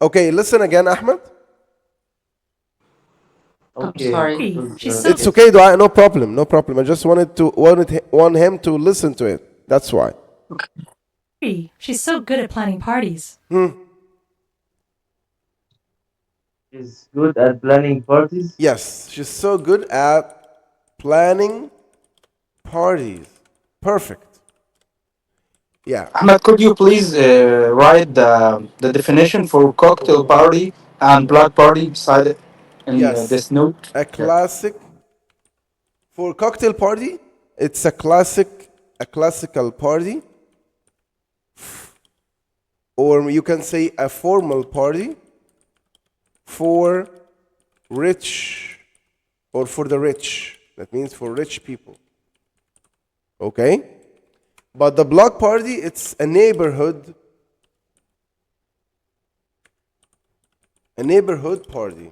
Okay, listen again, Ahmed. Okay. sorry. because, She's so- It's okay, Dua, no problem, no problem. I just want him to listen to it. That's why. Bree, she's so good at planning parties. She's good at planning parties. Yes, she's so good at planning parties. Perfect. Yeah. Ahmed, could you please write the definition for cocktail party and block party beside it in Yes. this note? A classic for cocktail party. It's a classical party, or you can say a formal party for rich or for the rich. That means for rich people. Okay? But the block party, it's a neighborhood party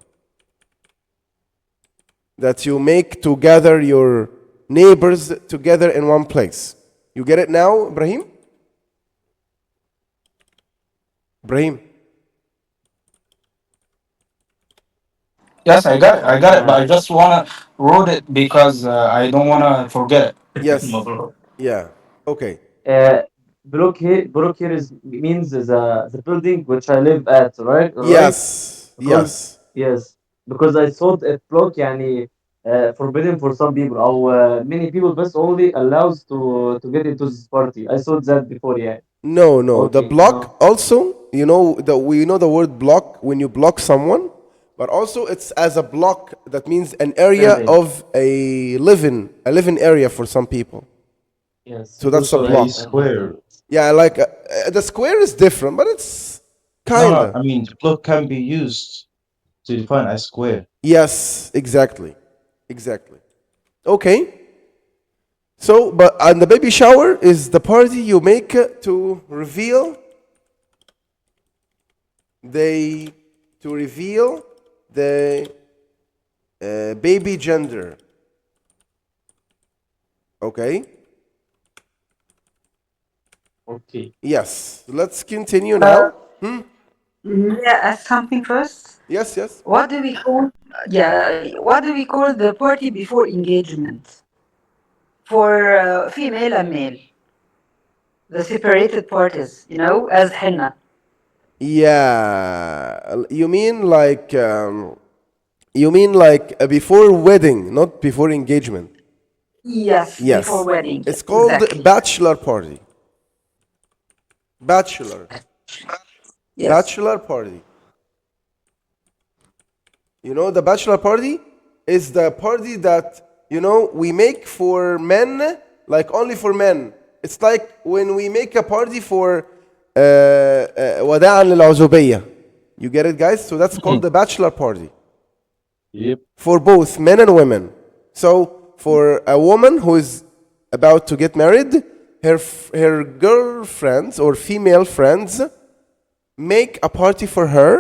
that you make to gather your neighbors together in one place. You get it now, Ibrahim? Ibrahim. Yes, I got it. I got it. But I just wanna wrote it because I don't wanna forget it. Yes. Yeah. Okay. Block here means the building which I live at, right? Yes. Because, Yes. yes, because I thought a block يعني forbidden for some people or many people best only allows to get into this party. I thought that before, yeah. No, no. The Okay, block also, we know the word block when you block someone, but also it's as a block. That means an area Building. of a living area for some people. Yes. So that's a Also block. a square. Yeah, like the square is different, but it's No, kinda. I mean, the block can be used to define a square. Yes, exactly. Exactly. Okay. So, and the baby shower is the party you make to reveal the baby gender. Okay. Okay. Yes. Let's continue now. Yeah, ask something first. Yes, yes. What do we call? Yeah, what do we call the party before engagement? For female and male, the separated parties, as henna. Yeah. You mean like before wedding, not before engagement. Yes, Yes. before wedding. It's called Exactly. bachelor party. Bachelor. Yes. Bachelor party. The bachelor party is the party that, we make for men, like only for men. It's like when we make a party for وداعا للعزوبية. You get it, guys? So that's called the bachelor party. Yep. For both men and women. So for a woman who is about to get married, her girlfriends or female friends make a party for her,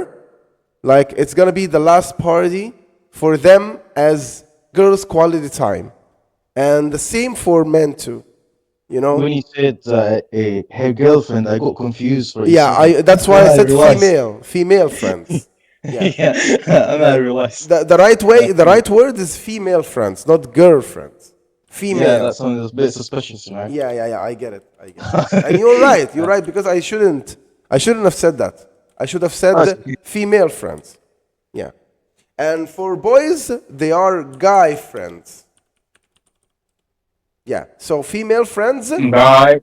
like it's gonna be the last party for them as girls' quality time, and the same for men too. You know? When you said her girlfriend, I got confused for a Yeah, second. that's why I Then said realized. female friends. Yeah. Yeah, and I realized. The right way, the right word is female friends, not girlfriends. Yeah, Female. that sounds a bit suspicious, you know. Yeah, I get it. And you're right, because I shouldn't have said that. I should have said Okay. female friends. Yeah. And for boys, they are guy friends. Yeah. So female friends, Guy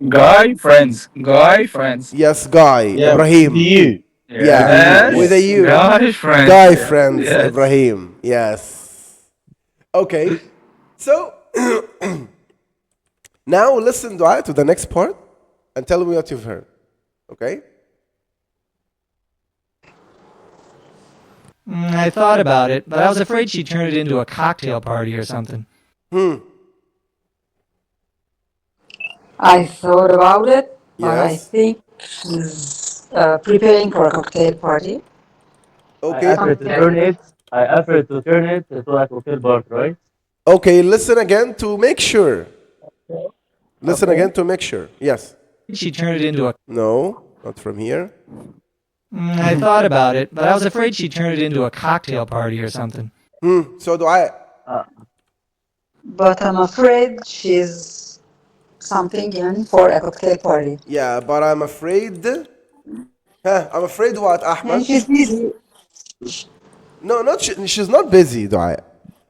friends. yes, guy, Yeah, Ibrahim. you. Yeah, with a U. Guy friends. Guy yes, friends, yes. Ibrahim. Yes. Okay. So now listen, Dua, to the next part and tell me what you've heard. Okay? I thought about it, but I was afraid she'd turn it into a cocktail party or something. I thought about it, but I Yes. think she's preparing for a cocktail party. Okay. I offered to turn it to a cocktail party, right? Okay, listen again to make sure. Listen Okay. again to make sure. Yes. She'd turn it into a. No, not from here. I thought about it, but I was afraid she'd turn it into a cocktail party or something. So Dua, But I'm afraid she's something in for a cocktail party. yeah, but I'm afraid. I'm afraid what, And Ahmed? she's busy. No, not she's not busy, Dua.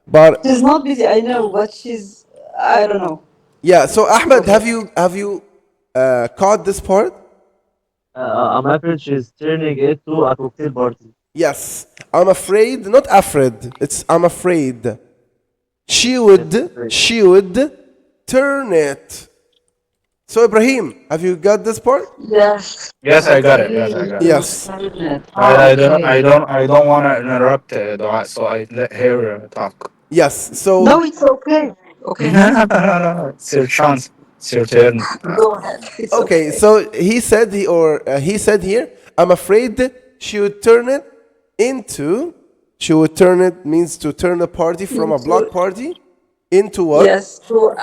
But She's not busy, I know, but I don't know. yeah, so Ahmed, Okay. have you caught this part? I'm afraid she's turning it to a cocktail party. Yes. I'm afraid, not afraid. It's I'm afraid. She would turn it. So Ibrahim, have you got this part? Yes. Yes, I got it. Yes, I got it. Yes. I don't want to interrupt Dua, so I let her talk. Yes. So No, it's okay. Okay. No. It's your chance. It's your turn. Go ahead. It's okay, so he said he said here, I'm afraid she would turn it into. She would turn it means to turn a party from a block party into what? Yes, to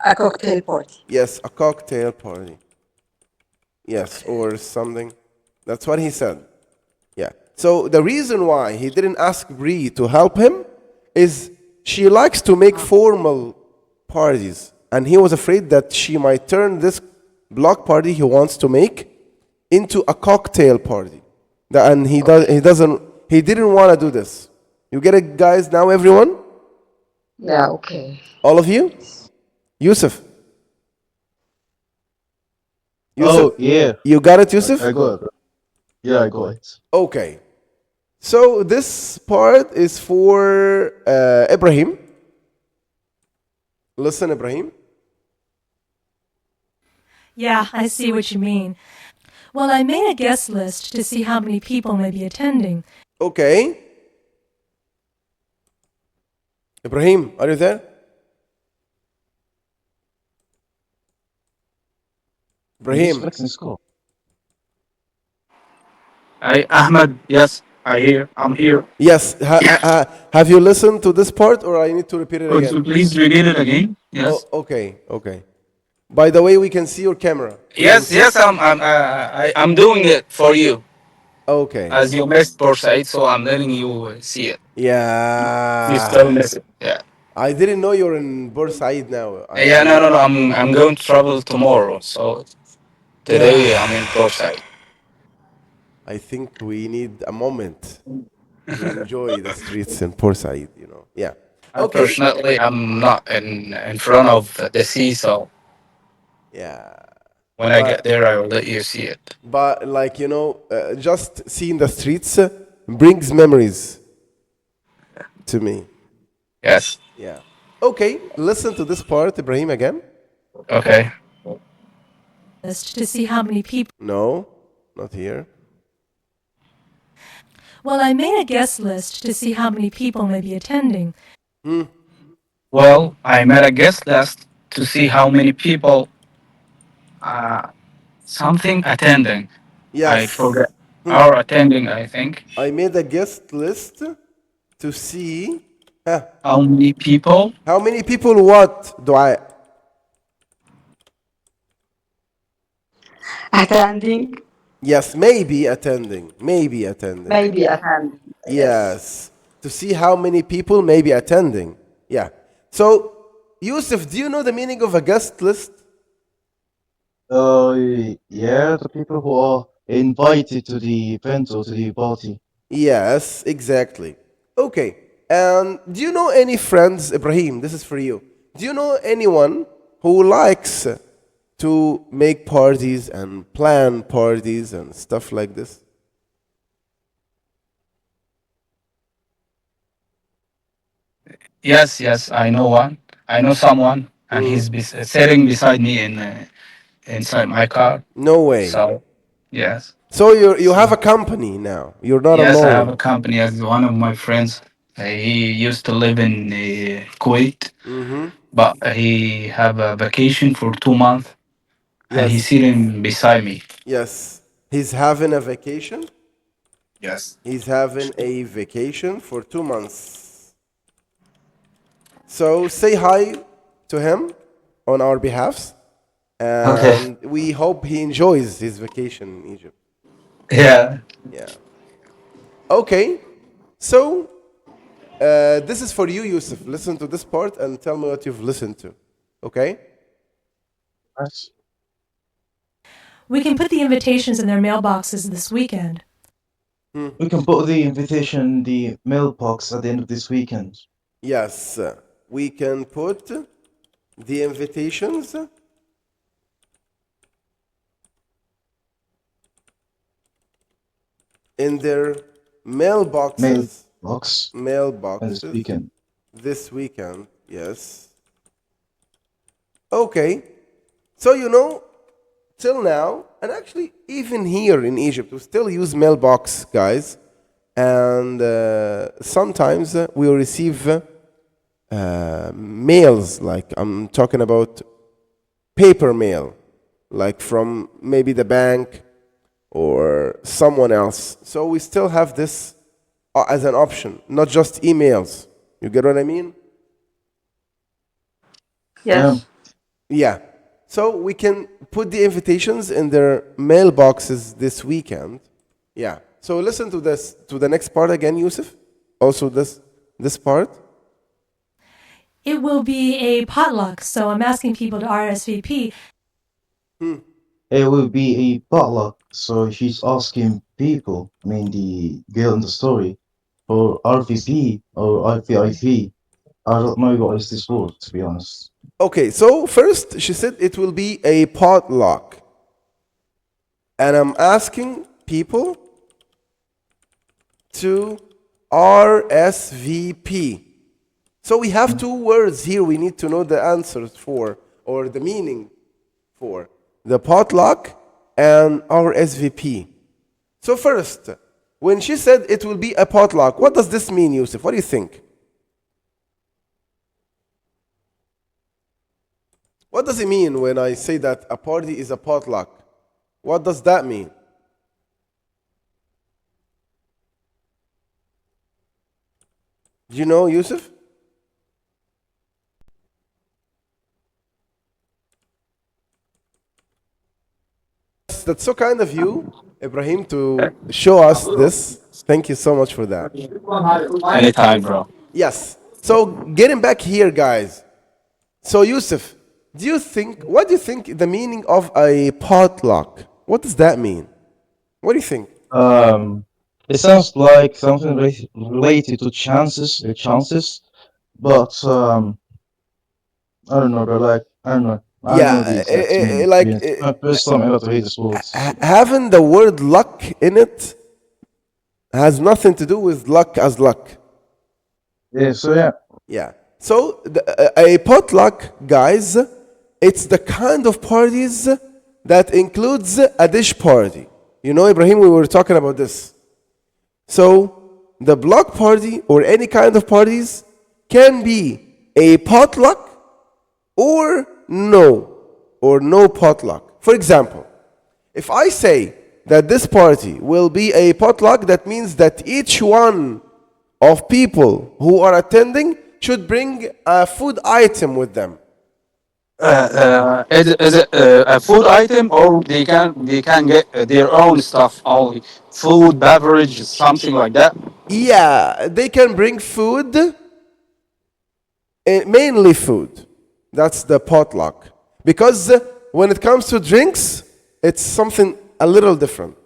a cocktail party. Yes, a cocktail party. Yes, or something. That's what he said. Yeah. So the reason why he didn't ask Bree to help him is she likes to make formal parties, and he was afraid that she might turn this block party he wants to make into a cocktail party. And he didn't want to do this. You get it, guys? Now, everyone, Yeah, okay. all of you, Yusuf. Oh, yeah. You got it, Yusuf? I got it. Yeah, I got it. Okay. So this part is for Ibrahim. Listen, Ibrahim. Yeah, I see what you mean. Well, I made a guest list to see how many people may be attending. Okay. Ibrahim, are you there? Ibrahim. Flexing score. Ahmed, yes, I'm here. Yes. Have you listened to this part, or I need to repeat it Could you again? please repeat it again? Yes. Oh, okay. By the way, we can see your camera. Yes, I'm doing it for you. Okay. As you missed Port-Said, so I'm letting you see it. You Yeah. still miss it. Yeah. I didn't know you're in Bursaid now. Yeah, no. I'm going to travel tomorrow, so today I'm in Port-Said. I think we need a moment to enjoy the streets in Port Said, Yeah. Okay. Unfortunately, I'm not in front of the sea, so Yeah. when I get there, I will let you see it. But just seeing the streets brings memories to me. Yes. Yeah. Okay. Listen to this part, Ibrahim, again. Okay. List to see how many people. No, not here. Well, I made a guest list to see how many people may be attending. Well, I made a guest list to see how many people something attending. Yes. I forget. Are attending, I think. I made a guest list to see How many people? how many people what, Dua? Attending, Yes, maybe attending. Maybe attending. maybe attending. Yes. To see how many people may be attending. Yeah. So, Yusuf, do you know the meaning of a guest list? Yeah, the people who are invited to the event or to the party. Yes, exactly. Okay. And do you know any friends, Ibrahim? This is for you. Do you know anyone who likes to make parties and plan parties and stuff like this? Yes, yes, I know one. I know someone, and he's sitting beside me in inside my car. No way. So, yes, So you have a company now. You're not yes, I have alone. a company as one of my friends. He used to live in Kuwait, but he have a vacation for 2 months, and he's Yes. sitting beside me. Yes. He's having a vacation. Yes. He's having a vacation for 2 months. So say hi to him on our behalf. Okay. And we hope he enjoys his vacation in Egypt. Yeah. Yeah. Okay. So this is for you, Yusuf. Listen to this part and tell me what you've listened to. Okay? Nice. We can put the invitations in their mailboxes this weekend. We can put the invitation in the mailbox at the end of this weekend. Yes. We can put the invitations in their mailboxes. Mailbox at this Mailboxes weekend. this weekend. Yes. Okay. So you know, till now, and actually even here in Egypt, we still use mailbox, guys. And sometimes we receive mails, like I'm talking about paper mail, like from maybe the bank or someone else. So we still have this as an option, not just emails. You get what I mean? Yes. Yeah. So we can put the invitations in their mailboxes this weekend. Yeah. So listen to this, to the next part again, Yusuf. Also this part. It will be a potluck, so I'm asking people to RSVP. It will be a potluck, so she's asking people, I mean the girl in the story, for RVP or RVIP. I don't know what is this word, to be honest. Okay, so first she said it will be a potluck. And I'm asking people to RSVP. So we have two words here we need to know the answers for, or the meaning for. The potluck and RSVP. So first, when she said it will be a potluck, what does this mean, Yusuf? What do you think? What does it mean when I say that a party is a potluck? What does that mean? Do you know, Yusuf? That's so kind of you, Ibrahim, to show us this. Thank you so much for that. Anytime, bro. Yes. So getting back here, guys. So Yusuf, what do you think the meaning of a potluck? What does that mean? What do you think? It sounds like something related to chances, but I don't know, bro. Like I don't know. I don't know the exact meaning. My first time ever to hear this word. Having the word luck in it has nothing to do with luck as luck. Yeah. So yeah. Yeah. So a potluck, guys, it's the kind of parties that includes a dish party. You know, Ibrahim, we were talking about this. So the block party or any kind of parties can be a potluck or no potluck. For example, if I say that this party will be a potluck, that means that each one of people who are attending should bring a food item with them. Is it a food item, or they can get their own stuff only, food, beverage, something like that? Yeah, they can bring food, mainly food. That's the potluck. Because when it comes to drinks, it's something a little different.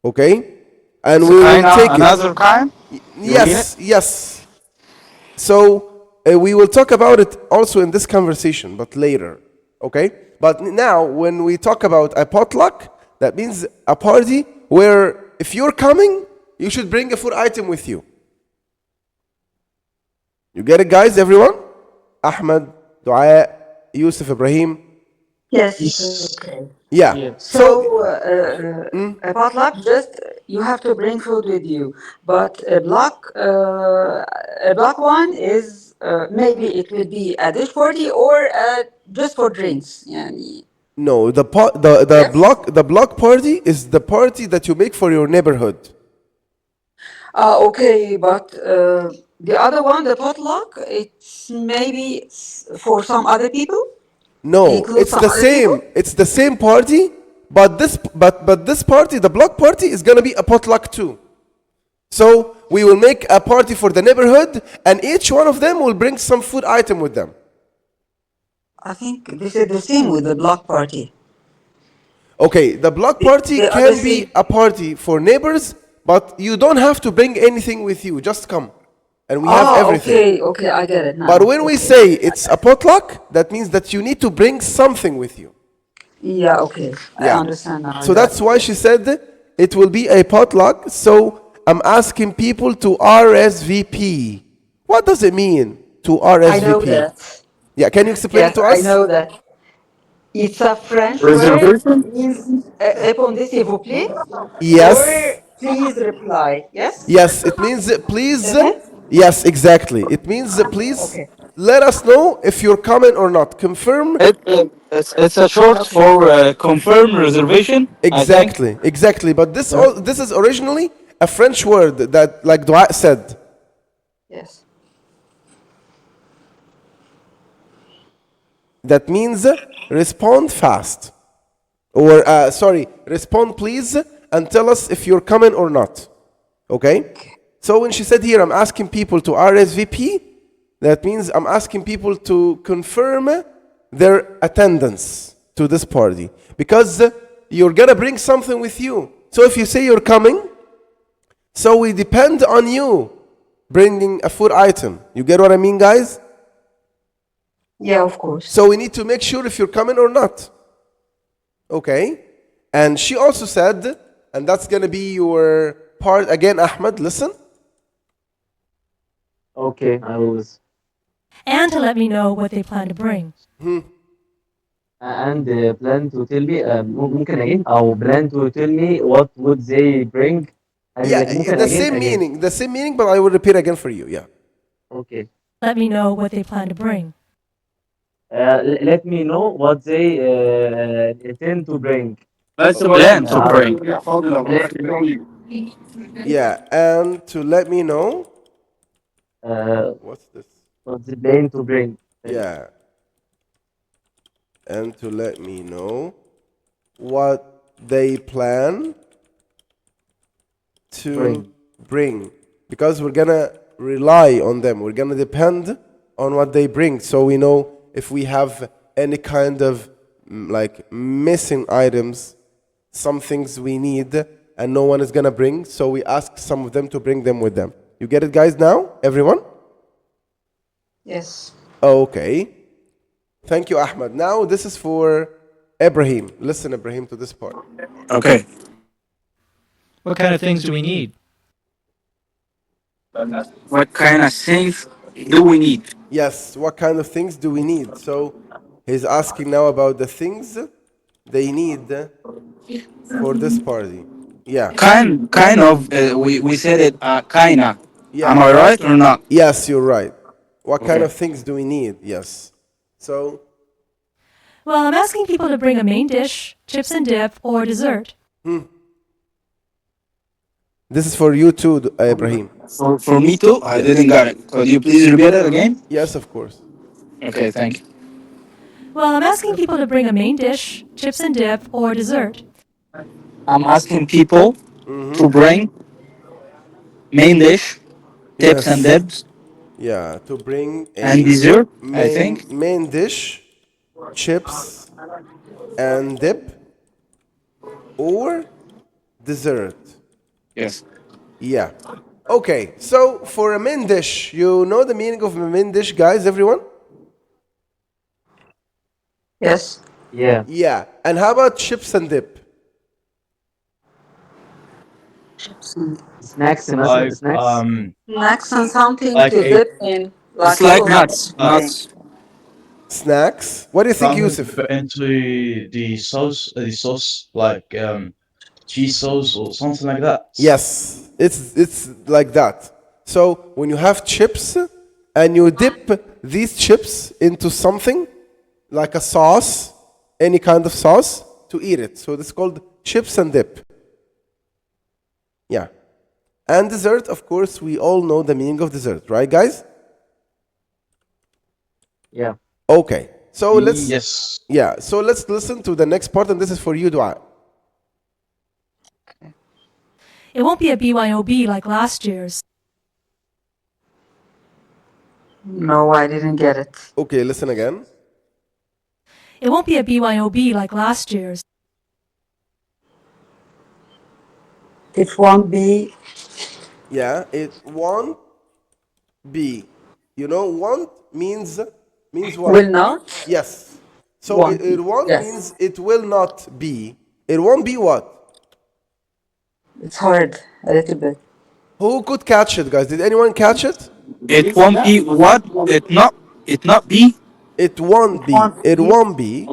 Okay? And we will take Another kind? it. Yes, yes. So we will talk about it also in this conversation, but later. Okay? But now, when we talk about a potluck, that means a party where if you're coming, you should bring a food item with you. You get it, guys, everyone? Ahmed, Dua, Yusuf, Ibrahim. Yes. Yes. Okay. Yeah. Yeah. So a potluck, just you have to bring food with you. But a block one is maybe it will be a dish party or just for drinks. يعني. No, the Yes. the block party is the party that you make for your neighborhood. Okay, but the other one, the potluck, it's maybe for some other people. No, Include it's some the other people. same. It's the same party, but this party, the block party, is gonna be a potluck too. So we will make a party for the neighborhood, and each one of them will bring some food item with them. I think this is the same with the block party. Okay, the block party They are the can be same. a party for neighbors, but you don't have to bring anything with you. Just come, and we have Ah, everything. okay, I get it now. But when we Okay. say it's a potluck, that means that you need to bring something with you. Yeah, okay. I Yeah. understand now. I So got that's it. why she said it will be a potluck. So I'm asking people to RSVP. What does it mean to I know RSVP? that. Yeah, can you explain it Yes, to I us? know that. It's a French word. Reservation? Means répondez s'il vous plaît, or Yes. please reply. Yes. Yes, it means please. Uh-huh. Yes, exactly. It means please Okay. let us know if you're coming or not. Confirm. It's a short Okay. for confirm reservation, I think. Exactly, exactly. But this is originally a French word that, like Dua said. Yes. That means respond fast. Or, sorry, respond please and tell us if you're coming or not. Okay? So when she said here, I'm asking people to RSVP, that means I'm asking people to confirm their attendance to this party. Because you're gonna bring something with you. So if you say you're coming, so we depend on you bringing a food item. You get what I mean, guys? Yeah, of course. So we need to make sure if you're coming or not. Okay? And she also said, and that's going to be your part again, Ahmed, listen. Okay, I will listen. And to let me know what they plan to bring. And plan to tell me ممكن again أو plan to tell me what would they bring. يعني like Yeah, ممكن the same meaning, but I will repeat again for you. Yeah. Okay. Let me know what they plan to bring. Let me know what they intend to bring. Let's plan to bring. Yeah, and to let me know. What's this? What they plan to bring. Yeah. And to let me know what they plan to bring. Because we're going to rely on them. We're going to depend on what they bring. So we know if we have any kind of like missing items, some things we need and no one is going to bring. So we ask some of them to bring them with them. You get it, guys, now? Everyone? Yes. Okay. Thank you, Ahmed. Now this is for Ibrahim. Listen, Ibrahim, to this part. Okay. What kind of things do we need? What kind of things do we need? Yes, what kind of things do we need? So he's asking now about the things they need for this party. Yeah. Kind of. We said it. Kinda. Yeah. Am I right or not? Yes, you're right. What kind Okay. of things do we need? Yes. So, Well, I'm asking people to bring a main dish, chips and dip, or dessert. this is for you too, Ibrahim. For me too. I didn't get it. Could you please repeat it again? Yes, of course. Okay. Thank you. Well, I'm asking people to bring a main dish, chips and dip, or dessert. I'm asking people to bring main dish, tips and Yes. dips, Yeah, to bring and a dessert, I think. main dish, chips and dip, or dessert. Yes. Yeah. Okay, so for a main dish, you know the meaning of a main dish, guys, everyone? Yes. Yeah. Yeah. And how about chips and dip? Snacks مثلا Like snacks. Snacks and something like to a dip in, It's like like sauce. nuts. Thing. Nuts. Snacks? What do you think, something to Yusuf? put into the sauce like cheese sauce or something like that. Yes, it's like that. So when you have chips and you dip these chips into something like a sauce, any kind of sauce, to eat it. So this is called chips and dip. Yeah. And dessert, of course, we all know the meaning of dessert, right, guys? Yeah. Okay. So let's Yes. so let's listen to the next part, and this is for you, Dua. It won't be a BYOB like last year's. No, I didn't get it. Okay, listen again. It won't be a BYOB like last year's. It won't be. Yeah, it won't be. You know, won't means what? Will not. Yes. So Won't it be. won't Yes. means it will not be. It won't be what? It's hard a little bit. Who could catch it, guys? Did anyone catch it? It won't be what? It not be? It won't be. Won't It be. won't be.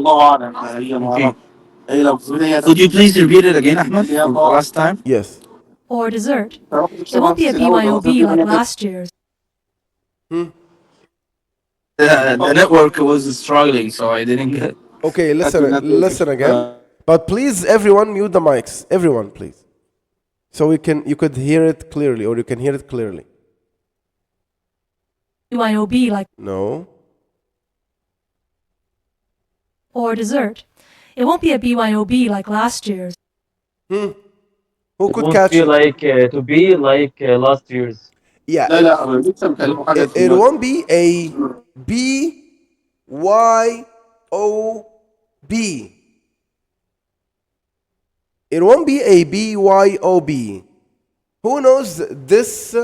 Could you please repeat it again, Ahmed, for the last time? Yes. Or dessert. It won't be a BYOB like last year's. The network was struggling, so I didn't get it. Okay, listen again. But please, everyone, mute the mics. Everyone, please. So you could hear it clearly, or you can hear it clearly. BYOB like No. or dessert. It won't be a BYOB like last year's. Who It could won't catch be it? like to be like last year's. Yeah. It won't be a BYOB. It won't be a BYOB. Who knows this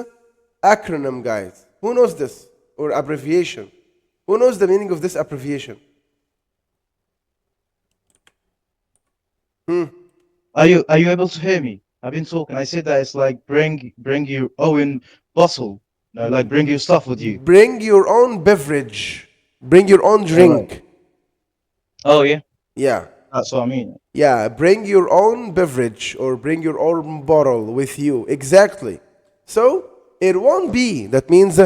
acronym, guys? Who knows this? Or abbreviation? Who knows the meaning of this abbreviation? Are you able to hear me? I've been talking. I said that it's like bring your own bottle. No, like bring your stuff with you. Bring your own beverage. Bring your own drink. Oh yeah, Yeah. that's what I mean. Yeah, bring your own beverage or bring your own bottle with you. Exactly. So it won't be. That means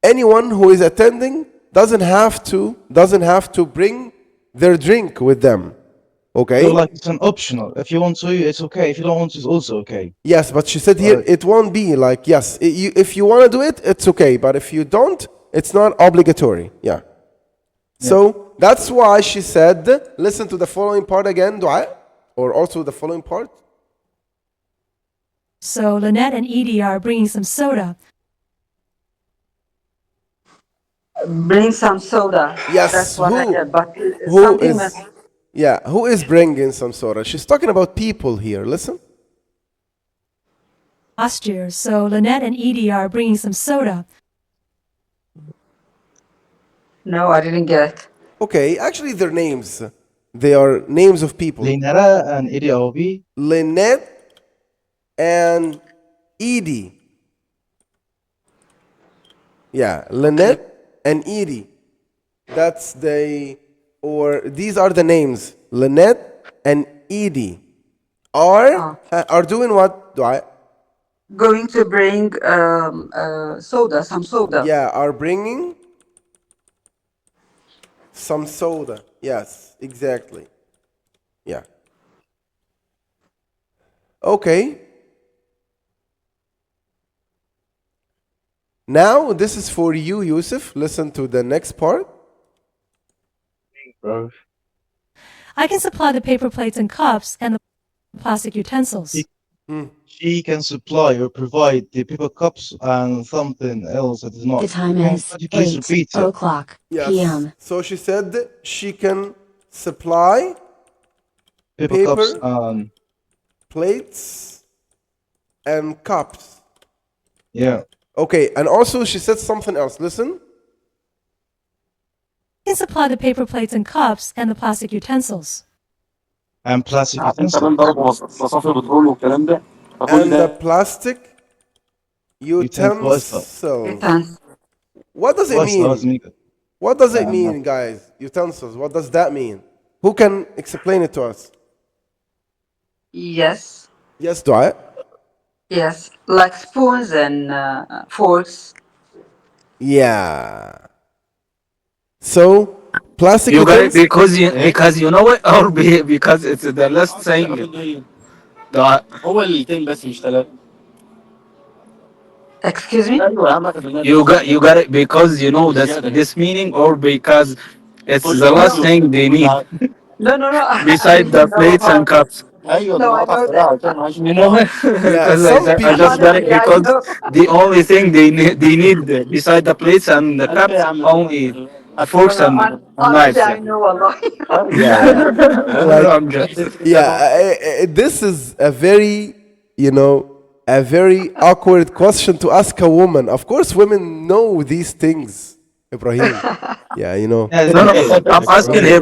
anyone who is attending doesn't have to bring their drink with them. Okay? So like it's an optional. If you want to, it's okay. If you don't want to, it's also okay. Yes, but she said here Right. it won't be like yes. If you want to do it, it's okay. But if you don't, it's not obligatory. Yeah. So that's why she said, listen to the following part again, Dua, or also the following part. So Lynette and Edie are bringing some soda. Bring some soda. Yes, That's what I who? heard. But Who something is? must. Yeah, who is bringing some soda? She's talking about people here. Listen. Last year, so Lynette and Edie are bringing some soda. No, I didn't get it. Okay, actually, they're names. They are names of people. Linara and Idiobi. Lynette and Edie. Yeah, Lynette and Edie. That's or these are the names. Lynette and Edie are doing what? Dua? Going to bring soda, some soda. Yeah, are bringing some soda. Yes, exactly. Yeah. Okay. Now this is for you, Yusuf. Listen to the next part. bro. I can supply the paper plates and cups and the plastic utensils. She can supply or provide the paper cups and something else that is not. The time is Could you please repeat it? 8:00 Yes. p.m. So she said she can supply Paper cups paper, and plates, and cups. yeah. Okay, and also she said something else. Listen. I can supply the paper plates and cups and the plastic utensils. And plastic عشان utensils. كمان ضرب مصافي بترول والكلام ده فكل And the ده plastic utensils. Utensils. What does it What's mean? mean? What does it mean, guys? Utensils. What does that mean? Who can explain it to us? Yes. Yes, Dua. Yes. Like spoons and forks. Yeah. So, plastic You got it utensils. because you know it, or because it's the last thing. The- هو التين بس مش ثلاثة. Excuse me? ايوه يا عم أخذ النبي. you got it because you know this meaning, or because it's the last thing they need No, no, no. beside the plates and cups. ايوه No, I بنقطع know السريع that. عشان معيش You know it? Yeah, Because some I people. just got it Honestly, I because know. the only thing they need beside the plates and the cups only forks and knives. Honestly, I know Allah. Yeah. Like, I'm just this is a very, a very awkward question to ask a woman. Of course, women know these things, Ibrahim. Yeah, you know. Yeah, no, I'm like, asking here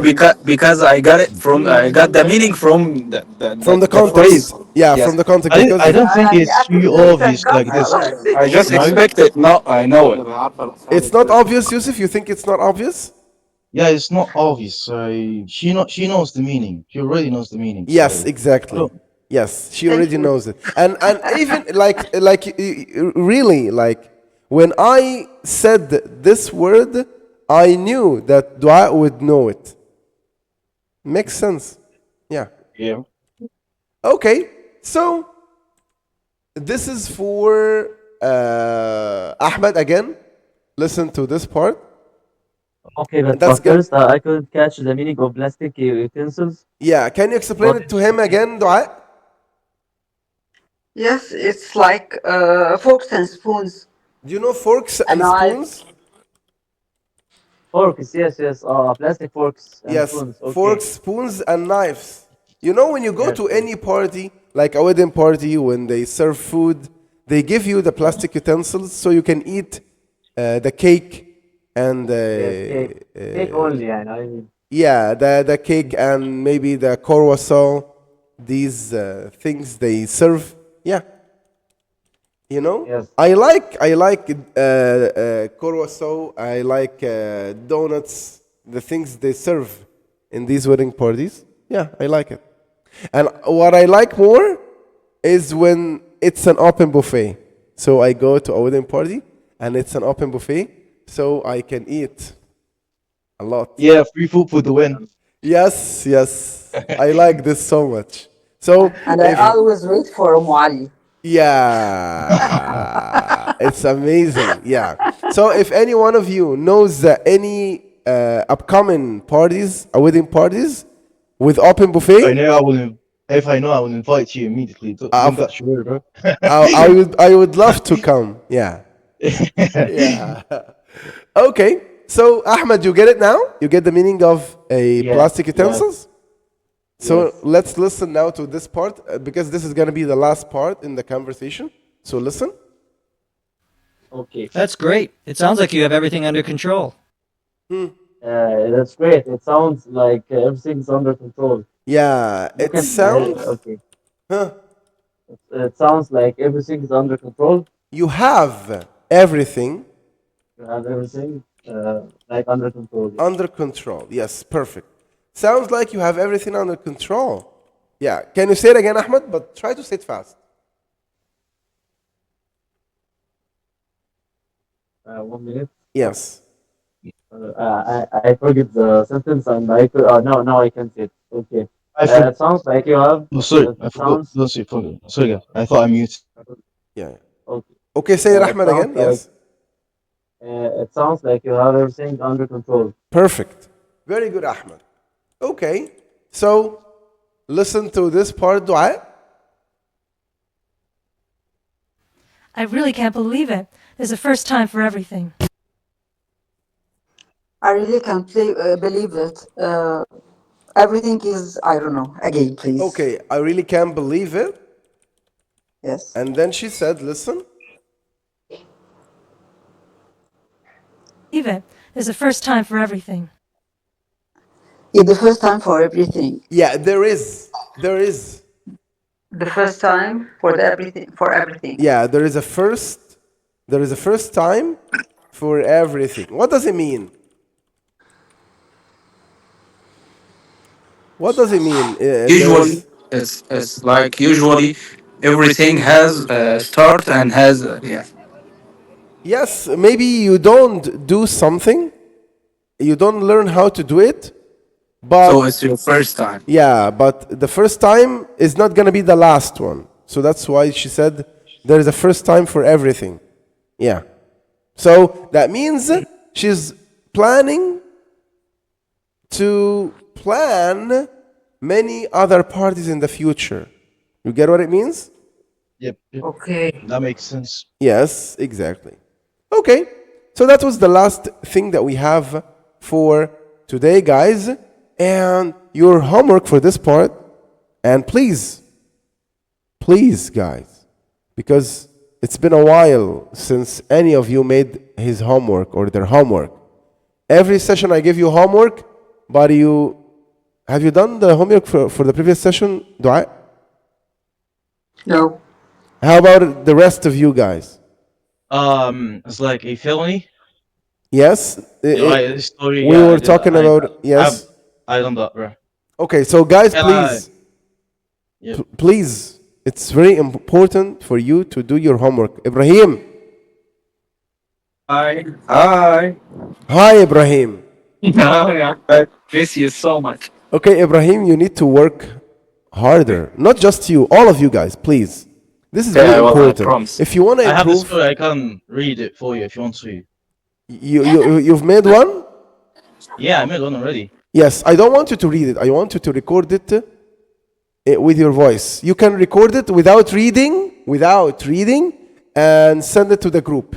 because I got it from I got the meaning from From the phrase. context. Yeah, Yes. from the context. I Because don't think it's I too think obvious it's like this. I just No? expect it. No, I know it. it's not obvious, Yusuf. You think it's not obvious? Yeah, it's not obvious. She knows the meaning. She already knows the meaning. Yes, so- exactly. Oh. Yes, she Thank already you. knows it. And even like really, like when I said this word, I knew that Dua would know it. Makes sense. Yeah. Yeah. Okay. So this is for Ahmed again. Listen to this part. Okay, but, That's but good. first I couldn't catch the meaning of plastic utensils. Yeah. Can you explain it to him again, Dua? Yes, it's like forks and spoons. Do you know forks and And I- spoons? Forks, yes, plastic forks and Yes, spoons. Okay. forks, spoons, and knives. You know, when you go Yes, to yes. any party, like a wedding party, when they serve food, they give you the plastic utensils so you can eat the cake and Yes, cake only, and I mean, yeah, the cake and maybe the croissant. These things they serve. Yeah. You know, Yes. I like croissant. I like donuts. The things they serve in these wedding parties. Yeah, I like it. And what I like more is when it's an open buffet. So I go to a wedding party and it's an open buffet, so I can eat a lot. Yeah, free food for the win. Yes, yes. I like this so much. So And if- I always wait for Ali. yeah, it's amazing. Yeah. So if any one of you knows any upcoming parties, wedding parties with open I buffet, know I will. If I know, I will invite you immediately. I'm not sure, bro. I would love to come. Yeah. Yeah. Okay. So Ahmed, you get it now? You get the meaning of a Yes, plastic yes. utensils? So Yes. let's listen now to this part because this is going to be the last part in the conversation. So listen. Okay. That's great. It sounds like you have everything under control. That's great. It sounds like everything's under control. Yeah, You it can- sounds. okay. Huh. It sounds like everything's under control. You have everything You have everything like under control. under control. Yes, perfect. Sounds like you have everything under control. Yeah. Can you say it again, Ahmed? But try to say it fast. 1 minute. Yes. I forget the sentence and I could. No, I can't say it. Okay. I forgot. It sounds like you have. Oh, sorry, it I forgot. sounds- No, sorry, guys. I thought I muted. Yeah. Okay. Okay, say it, It Ahmed, sounds again. Yes. It sounds like you have everything under control. Perfect. Very good, Ahmed. Okay. So listen to this part, دعاء. I really can't believe it. There's a first time for everything. I really can't believe it. Everything is, I don't know. Again, please. Okay, I really can't believe it. Yes. And then she said, listen. Believe it. There's a first time for everything. It's the first time for everything. Yeah, there is. There is. The first time for everything. For everything. Yeah, there is a first. There is a first time for everything. What does it mean? What does it mean? Usually, it's like usually everything has a start and has yeah. Yes, maybe you don't do something, you don't learn how to do it, but So it's your first time. yeah, but the first time is not going to be the last one. So that's why she said there is a first time for everything. Yeah. So that means she's planning to plan many other parties in the future. You get what it means? Yep. Okay. That makes sense. Yes, exactly. Okay, so that was the last thing that we have for today, guys. And your homework for this part, and please, guys, because it's been a while since any of you made his homework or their homework. Every session I give you homework, but have you done the homework for the previous session, Dua? No. How about the rest of you guys? It's like a felony. Yes? Like a story. We were talking about, yes? I done that, bro. Okay, so guys, Can please, Yep. please, it's very important for you to do your homework. Ibrahim. Hi. Hi. Hi, Ibrahim. Hi. I miss you so much. Okay, Ibrahim, you need to work harder. Not just you, all of you guys, please. This is Yeah, very I will, I important. promise. If you want to I have this improve, story. I can read it for you if you want to. you've made one? Yeah, I made one already. Yes, I don't want you to read it. I want you to record it with your voice. You can record it without reading, and send it to the group.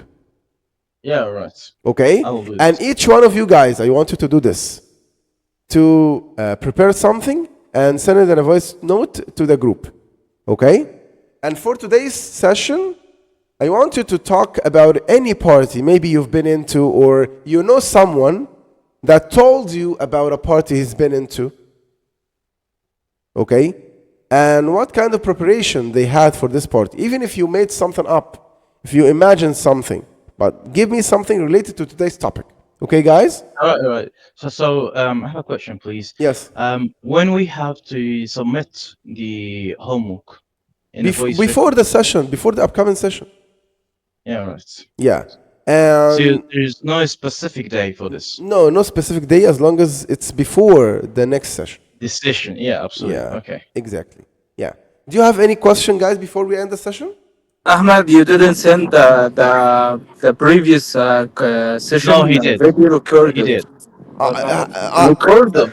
Yeah, right. Okay? I will do And this. each one of you guys, I want you to do this. To prepare something and send it in a voice note to the group. Okay? And for today's session, I want you to talk about any party maybe you've been into, or you know someone that told you about a party he's been into. Okay? And what kind of preparation they had for this party. Even if you made something up, if you imagined something, but give me something related to today's topic. Okay, guys? All right. So, I have a question, please. Yes. When we have to submit the homework in a voice Before the session, before the upcoming session. Yeah, right. Yeah. So And there's no specific day for this. no specific day as long as it's before the next session. This session. Yeah, absolutely. Yeah. Okay. Exactly. Yeah. Do you have any question, guys, before we end the session? Ahmed, you didn't send the previous session No, he did. video recorded. He did.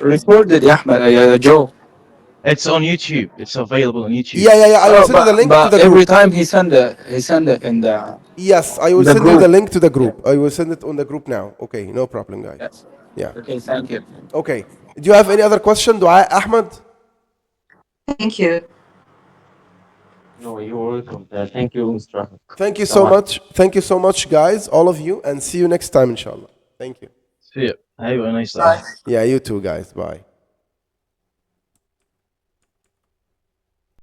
Recorded, يا أحمد, Joe. It's on YouTube. It's available on YouTube. Yeah. I will send you the link to But the every group. time he send it in the Yes, I will the send you the group. link to the group. I will send it on the group now. Okay, no problem, guys. Yes. Yeah. Okay, thank you. Okay. Do you have any other question, Dua, Ahmed? Thank you. No, you're welcome. Thank you, Mr. Ahmed. Thank you so much. Thank you so much, guys, all of you, and see you next time, inshallah. Thank you. See ya. Have a nice day. Yeah, you too, guys. Bye.